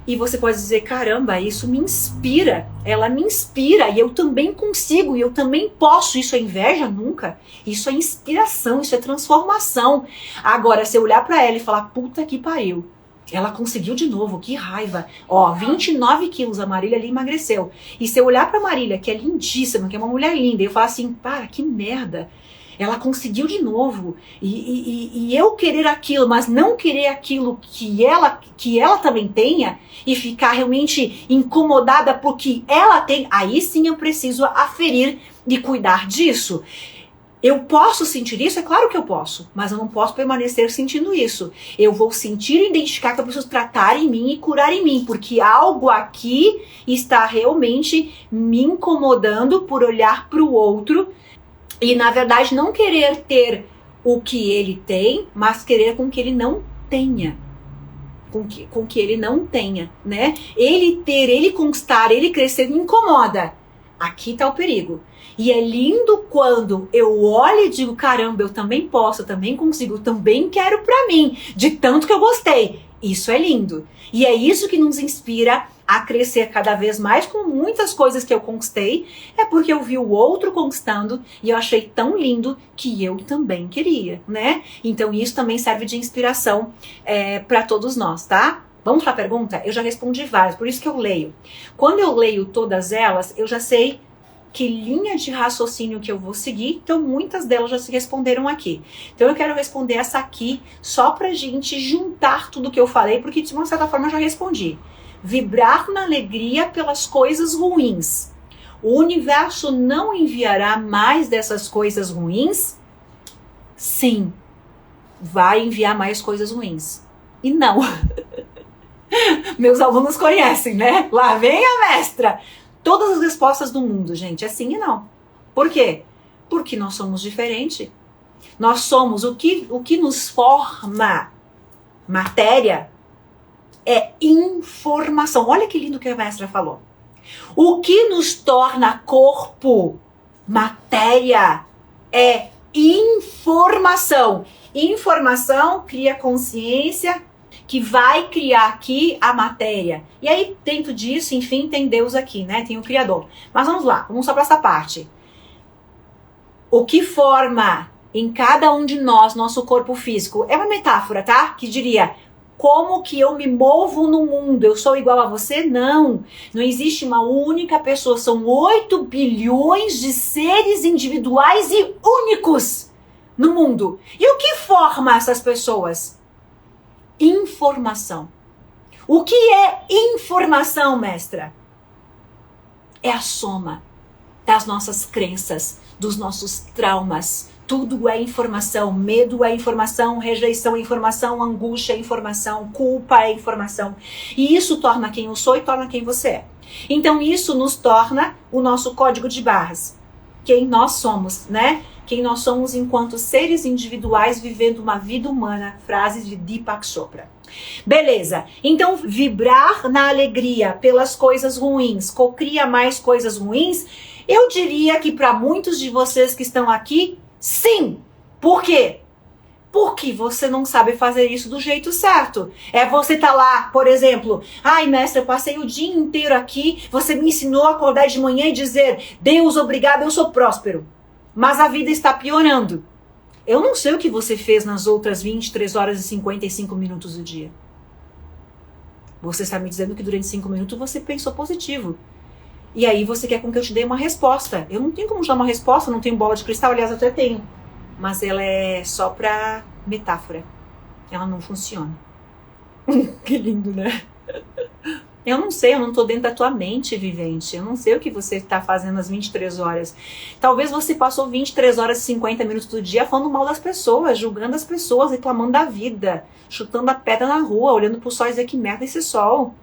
e você pode dizer, caramba, isso me inspira. Ela me inspira e eu também consigo, e eu também posso. Isso é inveja? Nunca. Isso é inspiração, isso é transformação. Agora, se eu olhar pra ela e falar, puta que pariu, ela conseguiu de novo, que raiva. Ó, 29 quilos, a Marília ali emagreceu. E se eu olhar pra Marília, que é lindíssima, que é uma mulher linda, e eu falar assim, para, que merda. Ela conseguiu de novo, e eu querer aquilo, mas não querer aquilo que ela também tenha, e ficar realmente incomodada porque ela tem, aí sim eu preciso aferir e cuidar disso. Eu posso sentir isso? É claro que eu posso, mas eu não posso permanecer sentindo isso. Eu vou sentir e identificar que eu preciso tratar em mim e curar em mim, porque algo aqui está realmente me incomodando por olhar para o outro, e, na verdade, não querer ter o que ele tem, mas querer com que ele não tenha. Com que ele não tenha, né? Ele ter, ele conquistar, ele crescer, me incomoda. Aqui está o perigo. E é lindo quando eu olho e digo, caramba, eu também posso, eu também consigo, eu também quero pra mim, de tanto que eu gostei. Isso é lindo. E é isso que nos inspira a crescer cada vez mais com muitas coisas que eu conquistei. É porque eu vi o outro conquistando e eu achei tão lindo que eu também queria, né? Então isso também serve de inspiração para todos nós, tá? Vamos para a pergunta? Eu já respondi várias, por isso que eu leio. Quando eu leio todas elas, eu já sei que linha de raciocínio que eu vou seguir, então muitas delas já se responderam aqui. Então eu quero responder essa aqui só pra gente juntar tudo que eu falei, porque de uma certa forma eu já respondi. Vibrar na alegria pelas coisas ruins. O universo não enviará mais dessas coisas ruins? Sim, vai enviar mais coisas ruins. E não. Meus alunos conhecem, né? Lá vem a mestra. Todas as respostas do mundo, gente, é sim e não. Por quê? Porque nós somos diferentes. Nós somos o que nos forma. Matéria é informação. Olha que lindo que a mestra falou. O que nos torna corpo, matéria, é informação. Informação cria consciência, que vai criar aqui a matéria. E aí, dentro disso, enfim, tem Deus aqui, né? Tem o Criador. Mas vamos lá, vamos só para essa parte. O que forma em cada um de nós, nosso corpo físico, é uma metáfora, tá? Que diria, Como que eu me movo no mundo? Eu sou igual a você? Não. Não existe uma única pessoa. São 8 bilhões de seres individuais e únicos no mundo. E o que forma essas pessoas? Informação. O que é informação, mestra? É a soma das nossas crenças, dos nossos traumas. Tudo é informação. Medo é informação, rejeição é informação, angústia é informação, culpa é informação. E isso torna quem eu sou e torna quem você é. Então isso nos torna o nosso código de barras. Quem nós somos, né? Quem nós somos enquanto seres individuais vivendo uma vida humana. Frase de Deepak Chopra. Beleza, então vibrar na alegria pelas coisas ruins, cocria mais coisas ruins? Eu diria que para muitos de vocês que estão aqui, sim. Por quê? Porque você não sabe fazer isso do jeito certo. É você tá lá, por exemplo, ai mestre, eu passei o dia inteiro aqui, você me ensinou a acordar de manhã e dizer, Deus, obrigado, eu sou próspero. Mas a vida está piorando. Eu não sei o que você fez nas outras 23 horas e 55 minutos do dia. Você está me dizendo que durante 5 minutos você pensou positivo. E aí você quer com que eu te dê uma resposta. Eu não tenho como te dar uma resposta, não tenho bola de cristal, aliás, eu até tenho. Mas ela é só para metáfora. Ela não funciona. Que lindo, né? Eu não sei, eu não tô dentro da tua mente, vivente. Eu não sei o que você tá fazendo às 23 horas. Talvez você passou 23 horas e 50 minutos do dia falando mal das pessoas, julgando as pessoas, reclamando da vida, chutando a pedra na rua, olhando pro sol e dizer que merda esse sol.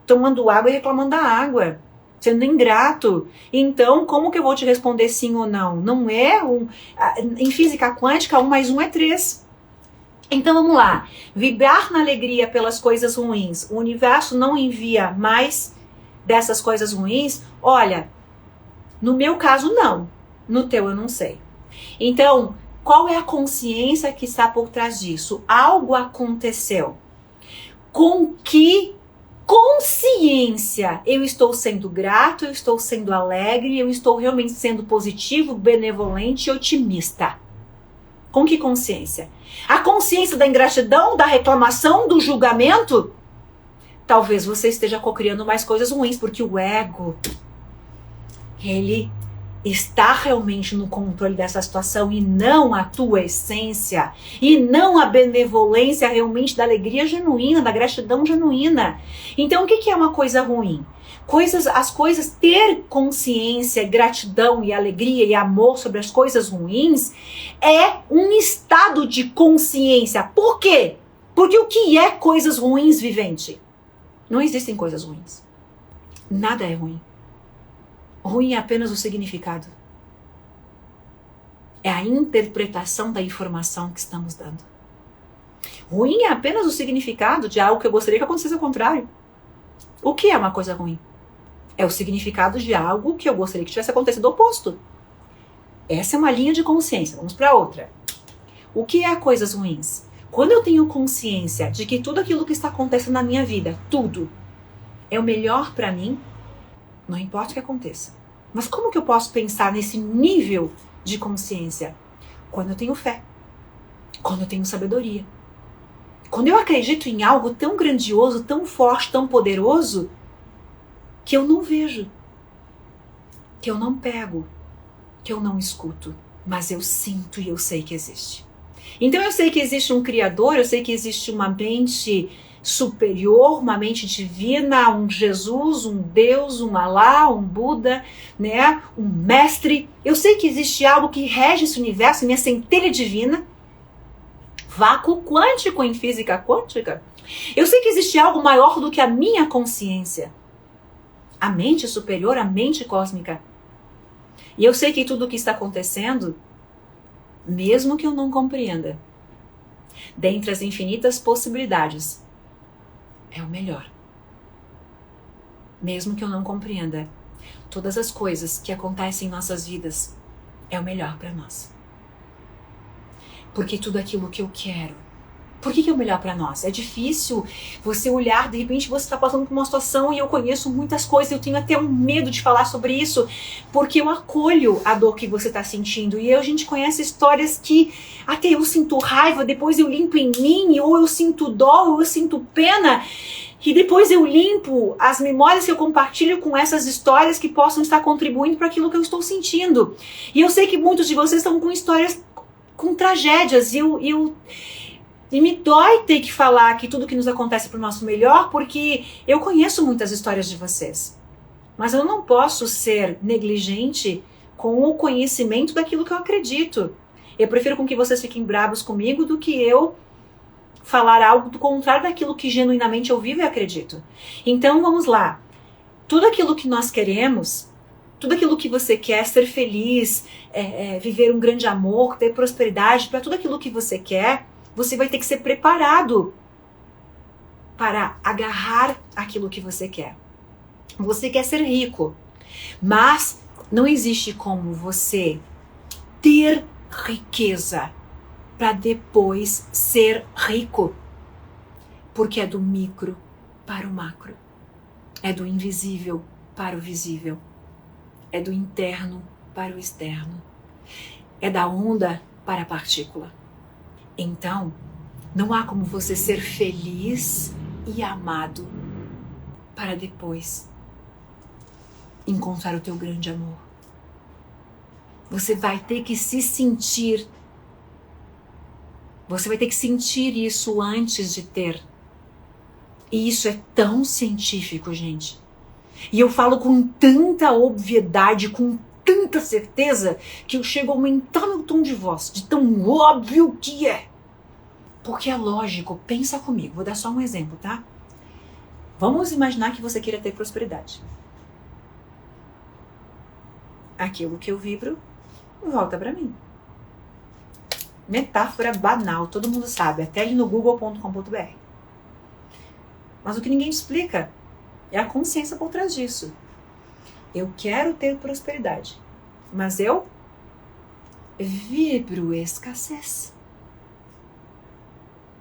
Tomando água e reclamando da água. Sendo ingrato. Então, como que eu vou te responder sim ou não? Não é em física quântica, 1 mais 1 é 3. Então vamos lá, vibrar na alegria pelas coisas ruins, o universo não envia mais dessas coisas ruins? Olha, no meu caso não, no teu eu não sei. Então, qual é a consciência que está por trás disso? Algo aconteceu. Com que consciência eu estou sendo grato, eu estou sendo alegre, eu estou realmente sendo positivo, benevolente e otimista? Com que consciência? A consciência da ingratidão, da reclamação, do julgamento? Talvez você esteja cocriando mais coisas ruins, porque o ego, ele está realmente no controle dessa situação e não a tua essência, e não a benevolência realmente da alegria genuína, da gratidão genuína. Então o que é uma coisa ruim? As coisas, ter consciência, gratidão e alegria e amor sobre as coisas ruins é um estado de consciência. Por quê? Porque o que é coisas ruins, vivente? Não existem coisas ruins. Nada é ruim. Ruim é apenas o significado. É a interpretação da informação que estamos dando. Ruim é apenas o significado de algo que eu gostaria que acontecesse ao contrário. O que é uma coisa ruim? É o significado de algo que eu gostaria que tivesse acontecido oposto. Essa é uma linha de consciência. Vamos para outra. O que é coisas ruins? Quando eu tenho consciência de que tudo aquilo que está acontecendo na minha vida, tudo, é o melhor para mim, não importa o que aconteça. Mas como que eu posso pensar nesse nível de consciência? Quando eu tenho fé. Quando eu tenho sabedoria. Quando eu acredito em algo tão grandioso, tão forte, tão poderoso, que eu não vejo, que eu não pego, que eu não escuto, mas eu sinto e eu sei que existe. Então eu sei que existe um Criador, eu sei que existe uma mente superior, uma mente divina, um Jesus, um Deus, um Alá, um Buda, né? Um mestre. Eu sei que existe algo que rege esse universo, minha centelha divina, vácuo quântico em física quântica. Eu sei que existe algo maior do que a minha consciência. A mente superior, a mente cósmica. E eu sei que tudo o que está acontecendo, mesmo que eu não compreenda, dentre as infinitas possibilidades, é o melhor. Mesmo que eu não compreenda, todas as coisas que acontecem em nossas vidas, é o melhor para nós. Porque tudo aquilo que eu quero Por que é o melhor para nós? É difícil você olhar, de repente você está passando por uma situação e eu conheço muitas coisas, eu tenho até um medo de falar sobre isso, porque eu acolho a dor que você está sentindo. E a gente conhece histórias que até eu sinto raiva, depois eu limpo em mim, ou eu sinto dó, ou eu sinto pena, e depois eu limpo as memórias que eu compartilho com essas histórias que possam estar contribuindo para aquilo que eu estou sentindo. E eu sei que muitos de vocês estão com histórias, com tragédias, e me dói ter que falar que tudo que nos acontece para o nosso melhor, porque eu conheço muitas histórias de vocês. Mas eu não posso ser negligente com o conhecimento daquilo que eu acredito. Eu prefiro com que vocês fiquem bravos comigo do que eu falar algo do contrário daquilo que genuinamente eu vivo e acredito. Então vamos lá. Tudo aquilo que nós queremos, tudo aquilo que você quer, ser feliz, viver um grande amor, ter prosperidade, para tudo aquilo que você quer, você vai ter que ser preparado para agarrar aquilo que você quer. Você quer ser rico, mas não existe como você ter riqueza para depois ser rico. Porque é do micro para o macro. É do invisível para o visível. É do interno para o externo. É da onda para a partícula. Então, não há como você ser feliz e amado para depois encontrar o teu grande amor. Você vai ter que se sentir. Você vai ter que sentir isso antes de ter. E isso é tão científico, gente. E eu falo com tanta obviedade, com tanta certeza, que eu chego a aumentar meu tom de voz, de tão óbvio que é. Porque é lógico, pensa comigo, vou dar só um exemplo, tá? Vamos imaginar que você queira ter prosperidade. Aquilo que eu vibro, volta pra mim. Metáfora banal, todo mundo sabe, até ali no google.com.br. Mas o que ninguém explica é a consciência por trás disso. Eu quero ter prosperidade, mas eu vibro escassez.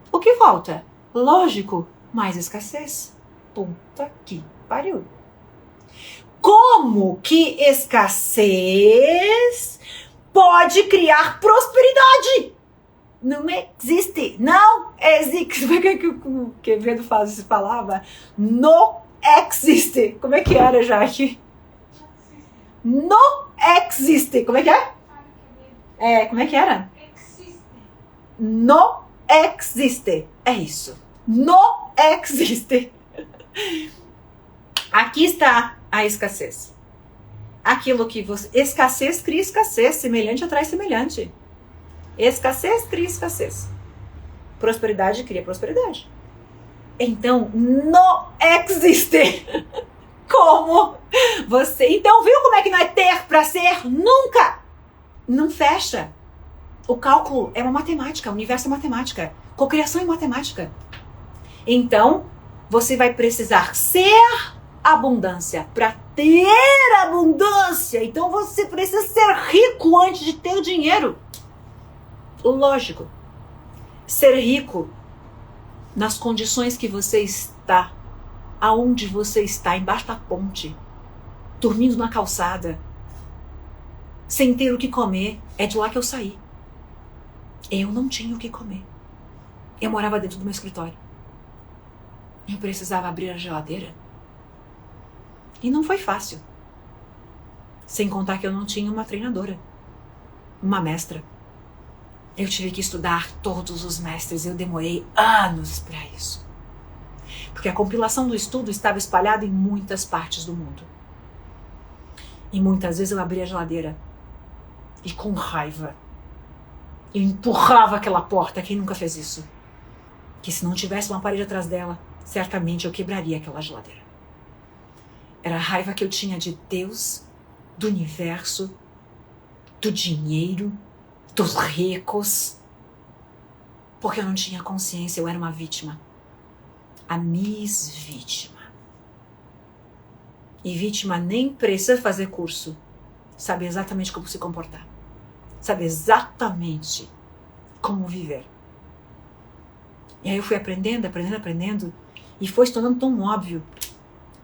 O que volta? Lógico, mais escassez. Puta que pariu. Como que escassez pode criar prosperidade? Não existe. Não existe. Como é que o Quevedo falava? Não existe. Como é que era, Jaque? Não existe. Como é que é? Como é que era? Não existe. É isso. Não existe. Aqui está a escassez. Aquilo que você... Escassez cria escassez. Semelhante atrai semelhante. Escassez cria escassez. Prosperidade cria prosperidade. Então, não existe. Como você... Então, viu como é que não é ter para ser? Nunca! Não fecha. O cálculo é uma matemática. O universo é matemática. Cocriação é matemática. Então, você vai precisar ser abundância para ter abundância. Então, você precisa ser rico antes de ter dinheiro. Lógico. Ser rico nas condições que você está, aonde você está, embaixo da ponte, dormindo na calçada, sem ter o que comer, é de lá que eu saí. Eu não tinha o que comer. Eu morava dentro do meu escritório. Eu precisava abrir a geladeira. E não foi fácil. Sem contar que eu não tinha uma treinadora, uma mestra. Eu tive que estudar todos os mestres. Eu demorei anos para isso. Porque a compilação do estudo estava espalhada em muitas partes do mundo. E muitas vezes eu abria a geladeira e com raiva eu empurrava aquela porta. Quem nunca fez isso? Que se não tivesse uma parede atrás dela, certamente eu quebraria aquela geladeira. Era a raiva que eu tinha de Deus, do universo, do dinheiro, dos ricos. Porque eu não tinha consciência, eu era uma vítima. A Miss Vítima. E vítima nem precisa fazer curso. Sabe exatamente como se comportar. Sabe exatamente como viver. E aí eu fui aprendendo, e foi se tornando tão óbvio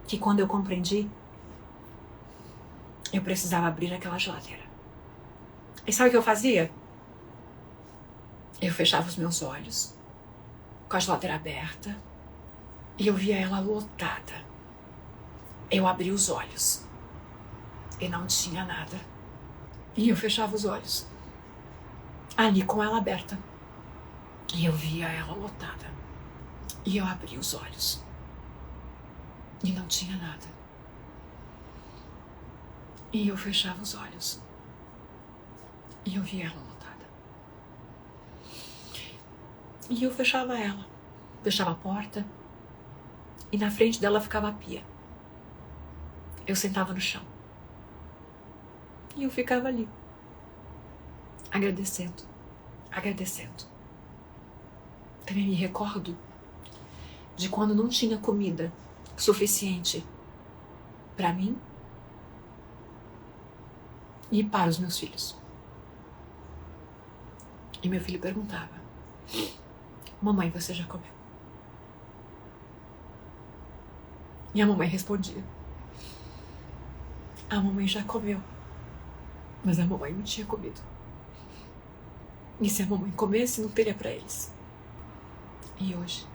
que quando eu compreendi, eu precisava abrir aquela geladeira. E sabe o que eu fazia? Eu fechava os meus olhos, com a geladeira aberta, e eu via ela lotada. Eu abri os olhos, e não tinha nada. E eu fechava os olhos, ali com ela aberta, e eu via ela lotada. E eu abri os olhos, e não tinha nada. E eu fechava os olhos, e eu via ela lotada. E eu fechava ela, fechava a porta, e na frente dela ficava a pia. Eu sentava no chão, e eu ficava ali, agradecendo. Também me recordo de quando não tinha comida suficiente para mim e para os meus filhos. E meu filho perguntava: mamãe, você já comeu? E a mamãe respondia: a mamãe já comeu, mas a mamãe não tinha comido. E se a mamãe comesse, não teria para eles. E hoje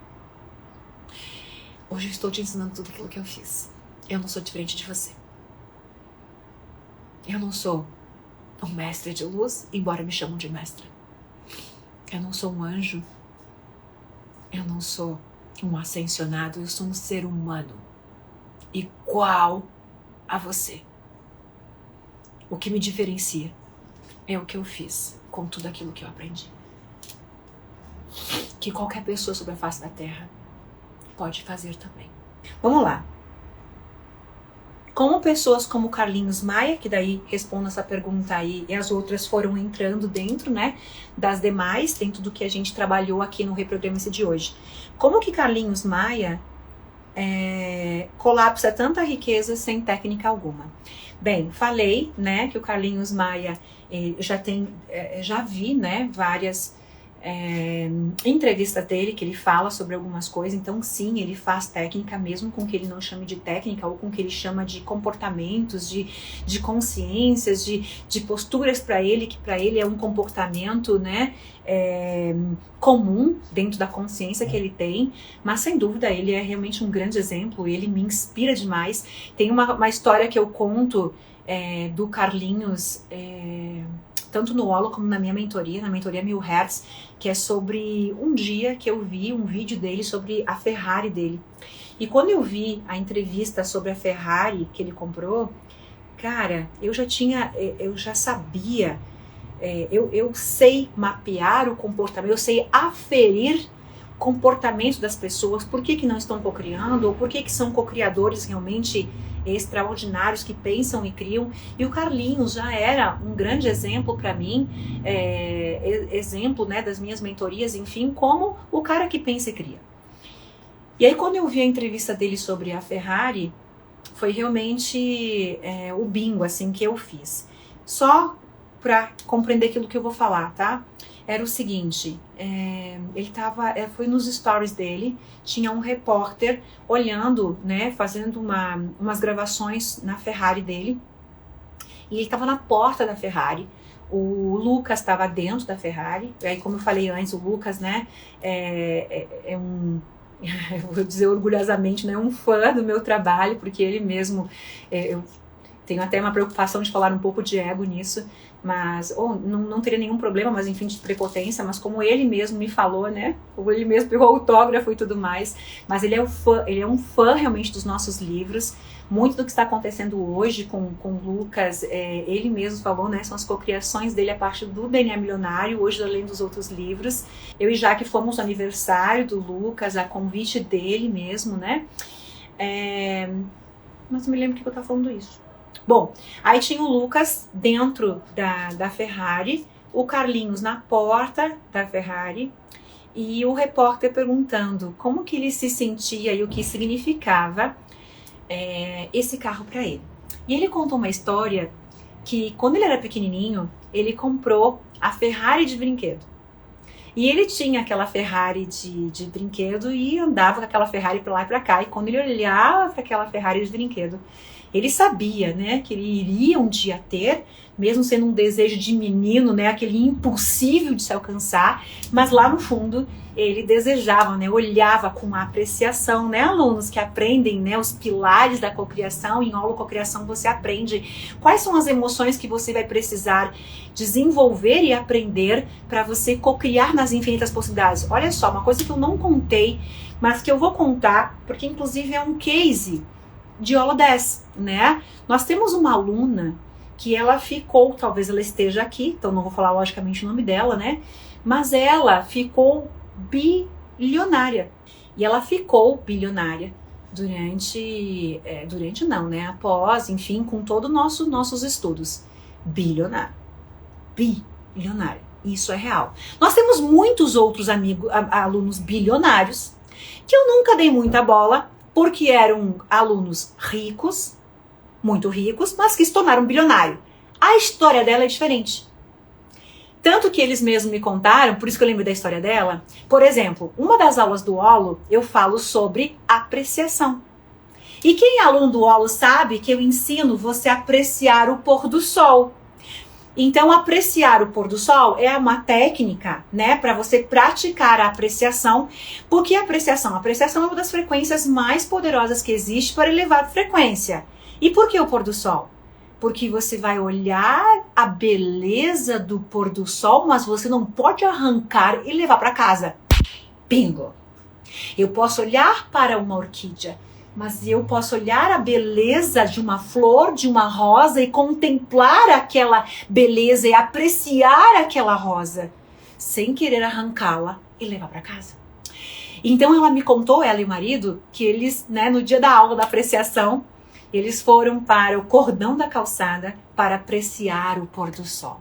eu estou te ensinando tudo aquilo que eu fiz. Eu não sou diferente de você. Eu não sou um mestre de luz, embora me chamam de mestra. Eu não sou um anjo. Eu não sou um ascensionado. Eu sou um ser humano igual a você. O que me diferencia é o que eu fiz com tudo aquilo que eu aprendi. Que qualquer pessoa sobre a face da Terra pode fazer também. Vamos lá. Como pessoas como Carlinhos Maia, que daí responde essa pergunta aí, e as outras foram entrando dentro, né, das demais, dentro do que a gente trabalhou aqui no Reprograme-se de hoje. Como que Carlinhos Maia colapsa tanta riqueza sem técnica alguma? Bem, falei, né, que o Carlinhos Maia já vi, né, várias entrevistas dele, que ele fala sobre algumas coisas. Então sim, ele faz técnica, mesmo com que ele não chame de técnica, ou com que ele chama de comportamentos, de consciências, de posturas para ele, que para ele é um comportamento, né, comum dentro da consciência que ele tem. Mas sem dúvida ele é realmente um grande exemplo, ele me inspira demais. Tem uma história que eu conto do Carlinhos, tanto no Holo como na minha mentoria, na mentoria 1000 Hertz, que é sobre um dia que eu vi um vídeo dele sobre a Ferrari dele. E quando eu vi a entrevista sobre a Ferrari que ele comprou, cara, eu já sabia, eu sei mapear o comportamento, eu sei aferir comportamento das pessoas, por que não estão cocriando, ou por que são cocriadores realmente extraordinários que pensam e criam. E o Carlinhos já era um grande exemplo para mim, exemplo, né, das minhas mentorias, enfim, como o cara que pensa e cria. E aí quando eu vi a entrevista dele sobre a Ferrari, foi realmente o bingo assim que eu fiz. Só para compreender aquilo que eu vou falar, tá? Era o seguinte, foi nos stories dele, tinha um repórter olhando, né, fazendo umas gravações na Ferrari dele, e ele estava na porta da Ferrari. O Lucas estava dentro da Ferrari. Aí, como eu falei antes, o Lucas, né, eu vou dizer orgulhosamente, né, um fã do meu trabalho, porque ele mesmo, eu tenho até uma preocupação de falar um pouco de ego nisso, mas não teria nenhum problema, mas enfim, de prepotência, mas como ele mesmo me falou, né, como ele mesmo pegou autógrafo e tudo mais, mas ele é um fã realmente dos nossos livros. Muito do que está acontecendo hoje com o Lucas, ele mesmo falou, né, são as cocriações dele a partir do DNA Milionário, hoje além dos outros livros. Eu e Jaque fomos no aniversário do Lucas, a convite dele mesmo, né, mas não me lembro que eu estava falando isso. Bom, aí tinha o Lucas dentro da Ferrari, o Carlinhos na porta da Ferrari e o repórter perguntando como que ele se sentia e o que significava esse carro para ele. E ele contou uma história que quando ele era pequenininho, ele comprou a Ferrari de brinquedo. E ele tinha aquela Ferrari de brinquedo e andava com aquela Ferrari pra lá e pra cá. E quando ele olhava para aquela Ferrari de brinquedo, ele sabia, né, que ele iria um dia ter, mesmo sendo um desejo de menino, né, aquele impossível de se alcançar, mas lá no fundo ele desejava, né, olhava com apreciação, né, alunos que aprendem, né, os pilares da cocriação. Em holococriação você aprende quais são as emoções que você vai precisar desenvolver e aprender para você cocriar nas infinitas possibilidades. Olha só, uma coisa que eu não contei, mas que eu vou contar, porque inclusive é um case de Holo10, né? Nós temos uma aluna que ela ficou, talvez ela esteja aqui, então não vou falar logicamente o nome dela, né? Mas ela ficou bilionária. E ela ficou bilionária durante não, né? Após, enfim, com todos nossos estudos. Bilionária. Bilionária. Isso é real. Nós temos muitos outros alunos bilionários que eu nunca dei muita bola, porque eram alunos ricos, muito ricos, mas que se tornaram bilionários. A história dela é diferente. Tanto que eles mesmos me contaram, por isso que eu lembro da história dela. Por exemplo, uma das aulas do Holo, eu falo sobre apreciação. E quem é aluno do Holo sabe que eu ensino você a apreciar o pôr do sol. Então, apreciar o pôr do sol é uma técnica, né, para você praticar a apreciação, porque a apreciação é uma das frequências mais poderosas que existe para elevar a frequência. E por que o pôr do sol? Porque você vai olhar a beleza do pôr do sol, mas você não pode arrancar e levar para casa. Bingo! Eu posso olhar para uma orquídea, mas eu posso olhar a beleza de uma flor, de uma rosa e contemplar aquela beleza e apreciar aquela rosa, sem querer arrancá-la e levar para casa. Então ela me contou, ela e o marido, que eles, né, no dia da aula da apreciação, eles foram para o cordão da calçada para apreciar o pôr do sol.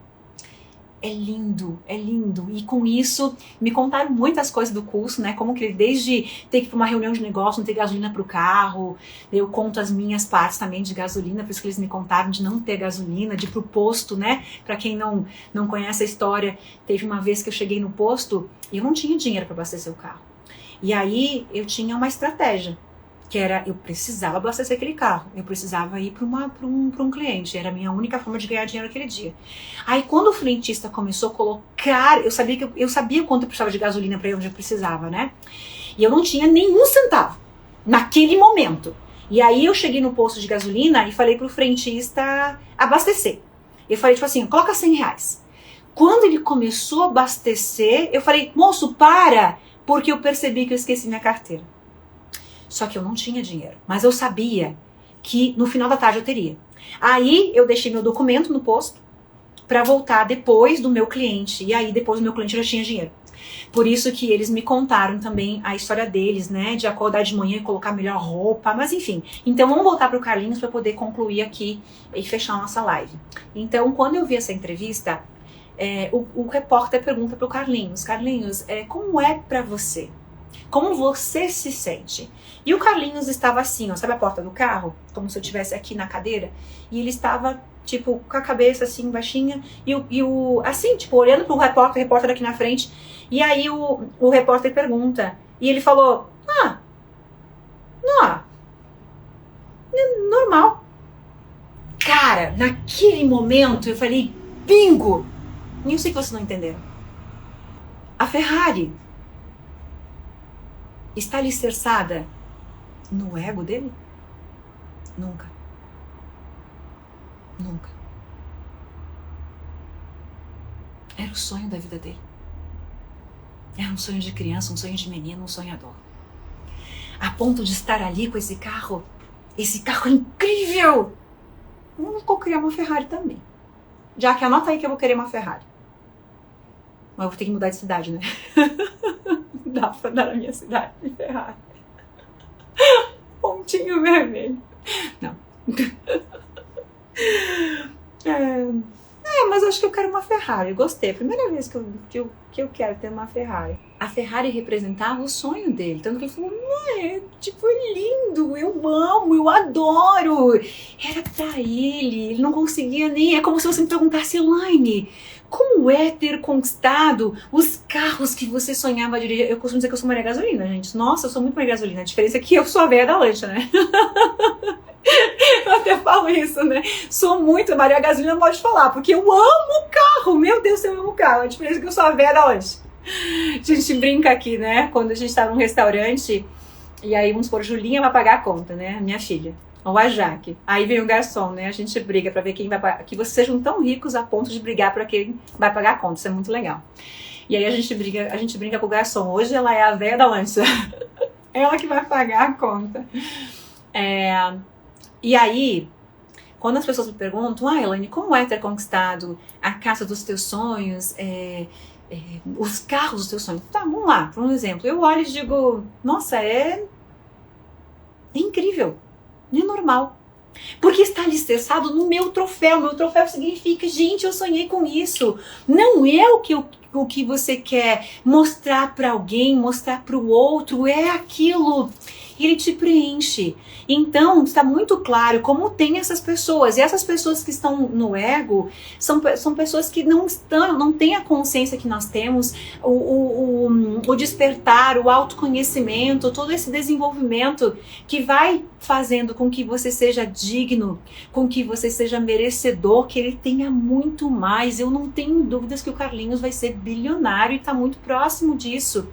É lindo, é lindo. E com isso, me contaram muitas coisas do curso, né? Como que desde ter que ir para uma reunião de negócio, não ter gasolina para o carro. Eu conto as minhas partes também de gasolina, por isso que eles me contaram de não ter gasolina, de ir pro posto, né? Para quem não conhece a história, teve uma vez que eu cheguei no posto e eu não tinha dinheiro para abastecer o carro. E aí eu tinha uma estratégia, que era, eu precisava abastecer aquele carro, eu precisava ir para um cliente, era a minha única forma de ganhar dinheiro naquele dia. Aí quando o frentista começou a colocar, eu sabia quanto eu precisava de gasolina para ir onde eu precisava, né? E eu não tinha nenhum centavo, naquele momento. E aí eu cheguei no posto de gasolina e falei pro frentista abastecer. Eu falei tipo assim, coloca R$100. Quando ele começou a abastecer, eu falei, moço, para, porque eu percebi que eu esqueci minha carteira. Só que eu não tinha dinheiro. Mas eu sabia que no final da tarde eu teria. Aí eu deixei meu documento no posto para voltar depois do meu cliente. E aí depois do meu cliente eu já tinha dinheiro. Por isso que eles me contaram também a história deles, né? De acordar de manhã e colocar melhor roupa. Mas enfim. Então vamos voltar para o Carlinhos para poder concluir aqui e fechar a nossa live. Então quando eu vi essa entrevista, o repórter pergunta para o Carlinhos. Carlinhos, como é para você? Como você se sente? E o Carlinhos estava assim, ó, sabe a porta do carro? Como se eu estivesse aqui na cadeira. E ele estava, tipo, com a cabeça assim, baixinha. Assim, tipo, olhando pro repórter, o repórter aqui na frente. E aí o repórter pergunta. E ele falou, não, normal. Cara, naquele momento eu falei, bingo! E eu sei que vocês não entenderam. A Ferrari está alicerçada no ego dele? Nunca. Nunca. Era o sonho da vida dele. Era um sonho de criança, um sonho de menino, um sonhador. A ponto de estar ali com esse carro é incrível! Eu vou criar uma Ferrari também. Já que anota aí que eu vou querer uma Ferrari. Mas eu vou ter que mudar de cidade, né? Dá pra dar na minha cidade de Ferrari. Pontinho vermelho. Não. Mas acho que eu quero uma Ferrari. Eu gostei. Primeira vez que eu quero ter uma Ferrari. A Ferrari representava o sonho dele. Tanto que ele falou, é lindo, eu amo, eu adoro. Era pra ele. Ele não conseguia nem... É como se você me perguntasse, Elaine, como é ter conquistado os carros que você sonhava dirigir? Eu costumo dizer que eu sou Maria Gasolina, gente. Nossa, eu sou muito Maria Gasolina. A diferença é que eu sou a véia da lancha, né? Eu até falo isso, né? Sou muito Maria Gasolina, não pode falar, porque eu amo carro. Meu Deus, eu amo carro. A diferença é que eu sou a véia da lancha. A gente brinca aqui, né? Quando a gente tá num restaurante e aí, vamos supor, Julinha vai pagar a conta, né? Minha filha. Ou a Jaque. Aí vem o garçom, né? A gente briga pra ver quem vai pagar. Que vocês sejam tão ricos a ponto de brigar pra quem vai pagar a conta. Isso é muito legal. E aí a gente brinca com o garçom. Hoje ela é a véia da lancha. Ela que vai pagar a conta. E aí, quando as pessoas me perguntam, Elaine, como é ter conquistado a casa dos teus sonhos, os carros dos teus sonhos? Tá, vamos lá, por um exemplo. Eu olho e digo, nossa, é incrível. Não é normal. Porque está alicerçado no meu troféu. Meu troféu significa, gente, eu sonhei com isso. Não é o que você quer mostrar para alguém, mostrar para o outro. É aquilo. Ele te preenche. Então, está muito claro como tem essas pessoas. E essas pessoas que estão no ego são pessoas que não têm a consciência que nós temos, o despertar, o autoconhecimento, todo esse desenvolvimento que vai fazendo com que você seja digno, com que você seja merecedor, que ele tenha muito mais. Eu não tenho dúvidas que o Carlinhos vai ser bilionário e está muito próximo disso.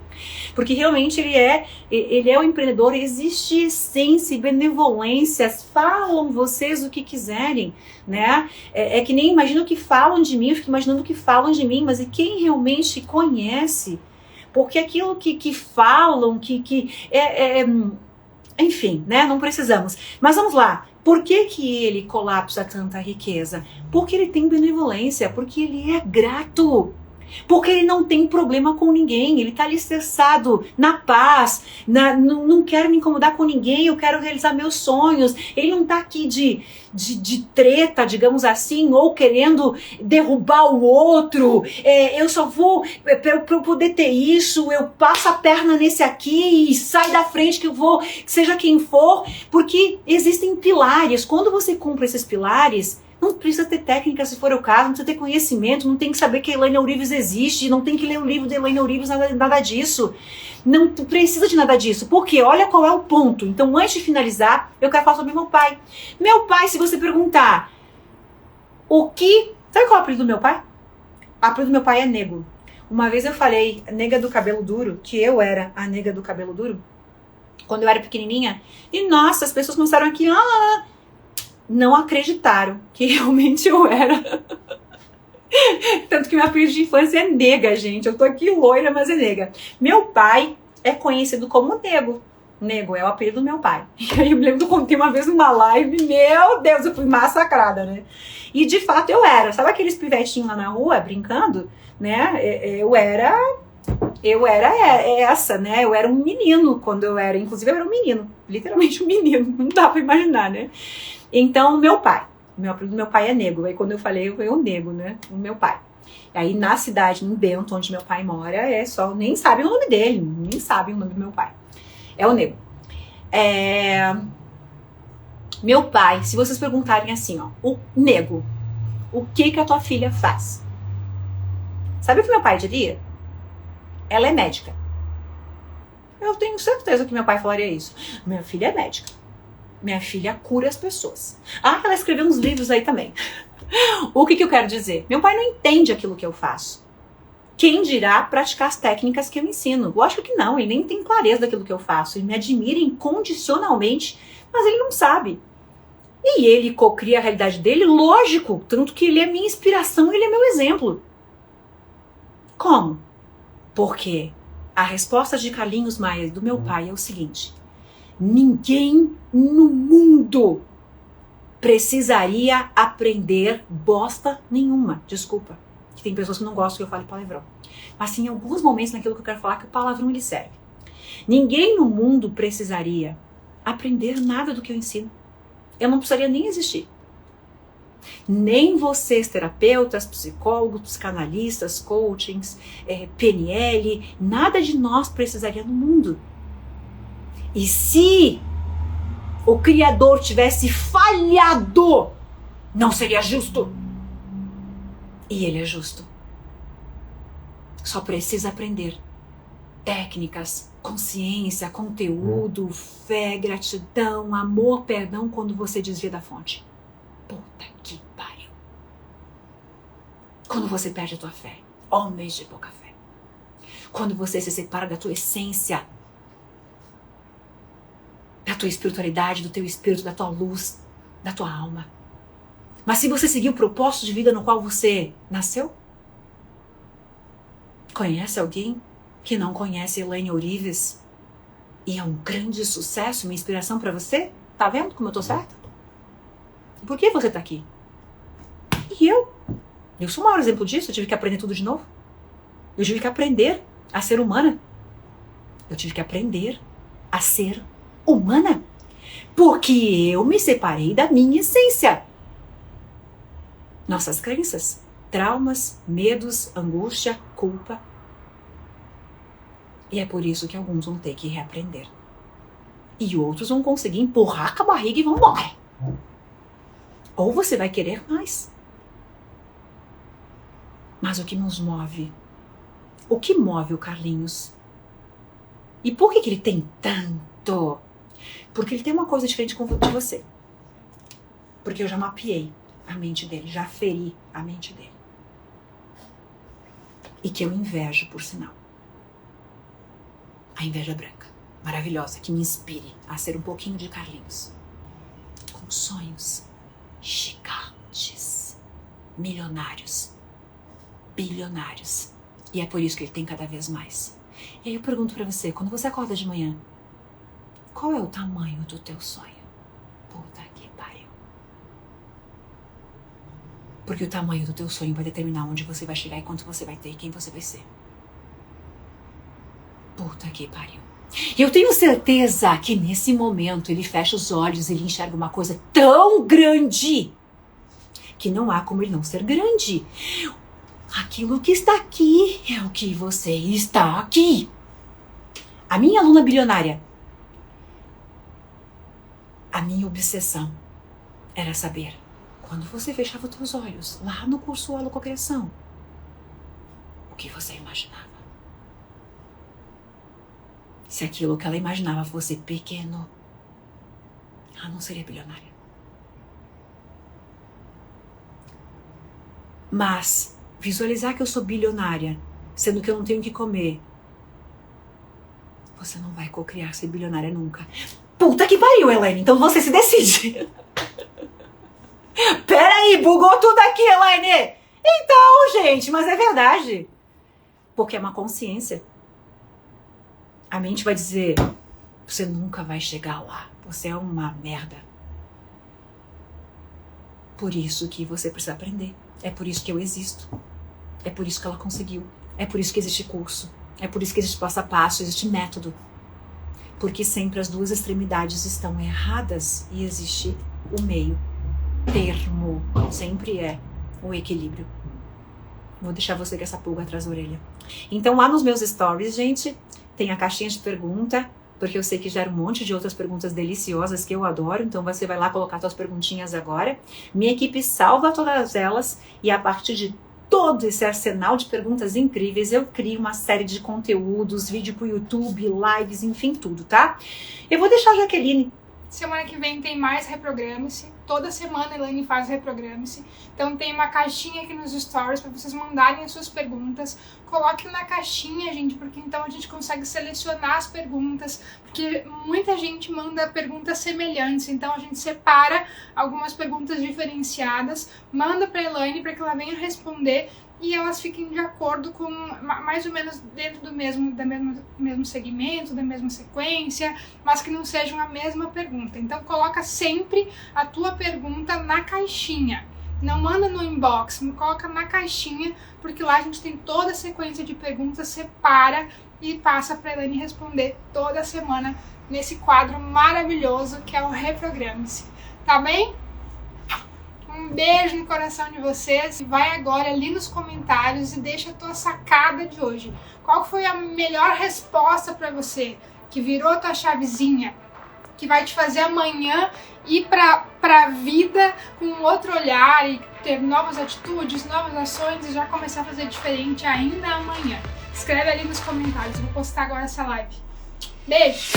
Porque realmente ele é o empreendedor, existe essência e benevolência, falam vocês o que quiserem, né? É que nem imagino o que falam de mim, eu fico imaginando o que falam de mim, mas e quem realmente conhece? Porque aquilo que falam, enfim, né? Não precisamos. Mas vamos lá. Por que ele colapsa tanta riqueza? Porque ele tem benevolência, porque ele é grato. Porque ele não tem problema com ninguém, ele está alicerçado na paz, não quero me incomodar com ninguém, eu quero realizar meus sonhos. Ele não está aqui de treta, digamos assim, ou querendo derrubar o outro. Eu só vou, para eu poder ter isso, eu passo a perna nesse aqui e sai da frente que eu vou, seja quem for, porque existem pilares. Quando você cumpre esses pilares, não precisa ter técnica se for o caso, não precisa ter conhecimento, não tem que saber que a Elaine Ourives existe, não tem que ler o livro da Elaine Ourives, nada disso. Não precisa de nada disso. Porque olha qual é o ponto. Então, antes de finalizar, eu quero falar sobre meu pai. Meu pai, se você perguntar sabe qual é o apelido do meu pai? O apelido do meu pai é Nego. Uma vez eu falei, nega do cabelo duro, que eu era a nega do cabelo duro, quando eu era pequenininha, e nossa, as pessoas começaram aqui, não acreditaram que realmente eu era. Tanto que meu apelido de infância é Nega, gente. Eu tô aqui loira, mas é Nega. Meu pai é conhecido como Nego. Nego é o apelido do meu pai. E aí eu me lembro que eu contei uma vez numa live, meu Deus, eu fui massacrada, né? E de fato eu era. Sabe aqueles pivetinhos lá na rua, brincando? Né? Eu era essa, né? Eu era um menino quando eu era. Inclusive eu era um menino. Literalmente um menino. Não dá pra imaginar, né? Então, meu pai. Meu apelido do meu pai é Nego. Aí quando eu falei, eu Nego, né? O meu pai. E aí na cidade, em Bento, onde meu pai mora, nem sabe o nome dele. Nem sabe o nome do meu pai. É o Nego. Meu pai, se vocês perguntarem assim, o Nego, o que a tua filha faz? Sabe o que meu pai diria? Ela é médica. Eu tenho certeza que meu pai falaria isso. Minha filha é médica. Minha filha cura as pessoas. Ela escreveu uns livros aí também. O que eu quero dizer? Meu pai não entende aquilo que eu faço. Quem dirá praticar as técnicas que eu ensino? Lógico que não, ele nem tem clareza daquilo que eu faço. Ele me admira incondicionalmente, mas ele não sabe. E ele cocria a realidade dele, lógico. Tanto que ele é minha inspiração, ele é meu exemplo. Como? Porque a resposta de Carlinhos Maia, do meu pai, é o seguinte: ninguém no mundo precisaria aprender bosta nenhuma. Desculpa, que tem pessoas que não gostam que eu fale palavrão. Mas sim, em alguns momentos naquilo que eu quero falar, que o palavrão ele serve. Ninguém no mundo precisaria aprender nada do que eu ensino. Eu não precisaria nem existir. Nem vocês, terapeutas, psicólogos, psicanalistas, coachings, PNL, nada de nós precisaria no mundo. E se o Criador tivesse falhado, não seria justo. E ele é justo. Só precisa aprender técnicas, consciência, conteúdo, fé, gratidão, amor, perdão quando você desvia da fonte. Puta que pariu. Quando você perde a tua fé, homens de pouca fé. Quando você se separa da tua essência, da tua espiritualidade, do teu espírito, da tua luz, da tua alma. Mas se você seguir o propósito de vida no qual você nasceu, conhece alguém que não conhece Elaine Orives e é um grande sucesso, uma inspiração para você? Tá vendo como eu tô certa? Por que você tá aqui? E eu? Eu sou o maior exemplo disso. Eu tive que aprender tudo de novo. Eu tive que aprender a ser humana. Eu tive que aprender a ser humana. Porque eu me separei da minha essência. Nossas crenças, traumas, medos, angústia, culpa. E é por isso que alguns vão ter que reaprender. E outros vão conseguir empurrar com a barriga e vão embora. Ou você vai querer mais. Mas o que nos move? O que move o Carlinhos? E por que ele tem tanto? Porque ele tem uma coisa diferente de você. Porque eu já mapeei a mente dele, já feri a mente dele. E que eu invejo, por sinal. A inveja branca, maravilhosa, que me inspire a ser um pouquinho de Carlinhos. Com sonhos gigantes, milionários, bilionários. E é por isso que ele tem cada vez mais. E aí eu pergunto pra você, quando você acorda de manhã, qual é o tamanho do teu sonho? Puta que pariu. Porque o tamanho do teu sonho vai determinar onde você vai chegar e quanto você vai ter e quem você vai ser. Puta que pariu. Eu tenho certeza que nesse momento ele fecha os olhos e ele enxerga uma coisa tão grande que não há como ele não ser grande. Aquilo que está aqui é o que você está aqui. A minha aluna bilionária, a minha obsessão era saber, quando você fechava os teus olhos, lá no curso Holococriação, o que você imaginava. Se aquilo que ela imaginava fosse pequeno, ela não seria bilionária. Mas visualizar que eu sou bilionária, sendo que eu não tenho o que comer, você não vai cocriar ser bilionária nunca. Puta que pariu, Elaine, então você se decide. Peraí, bugou tudo aqui, Elaine. Então, gente, mas é verdade. Porque é uma consciência. A mente vai dizer, você nunca vai chegar lá, você é uma merda. Por isso que você precisa aprender. É por isso que eu existo. É por isso que ela conseguiu. É por isso que existe curso. É por isso que existe passo a passo, existe método. Porque sempre as duas extremidades estão erradas e existe o meio termo. Sempre é o equilíbrio. Vou deixar você com essa pulga atrás da orelha. Então lá nos meus stories, gente, tem a caixinha de pergunta, porque eu sei que gera um monte de outras perguntas deliciosas que eu adoro, então você vai lá colocar suas perguntinhas agora. Minha equipe salva todas elas e a partir de todo esse arsenal de perguntas incríveis, eu crio uma série de conteúdos, vídeo pro YouTube, lives, enfim, tudo, tá? Eu vou deixar a Jaqueline. Semana que vem tem mais Reprograme-se. Toda semana a Elaine faz Reprograme-se. Então tem uma caixinha aqui nos stories para vocês mandarem as suas perguntas. Coloque na caixinha, gente, porque então a gente consegue selecionar as perguntas. Porque muita gente manda perguntas semelhantes. Então a gente separa algumas perguntas diferenciadas, manda para a Elaine para que ela venha responder e elas fiquem de acordo com mais ou menos dentro do mesmo segmento, da mesma sequência, mas que não sejam a mesma pergunta. Então coloca sempre a tua pergunta na caixinha. Não manda no inbox, coloca na caixinha, porque lá a gente tem toda a sequência de perguntas, separa e passa para a Elaine responder toda semana nesse quadro maravilhoso que é o Reprograme-se. Tá bem? Um beijo no coração de vocês. Vai agora ali nos comentários e deixa a tua sacada de hoje. Qual foi a melhor resposta para você? Que virou a tua chavezinha? Que vai te fazer amanhã ir pra vida com outro olhar e ter novas atitudes, novas ações e já começar a fazer diferente ainda amanhã. Escreve ali nos comentários. Eu vou postar agora essa live. Beijo!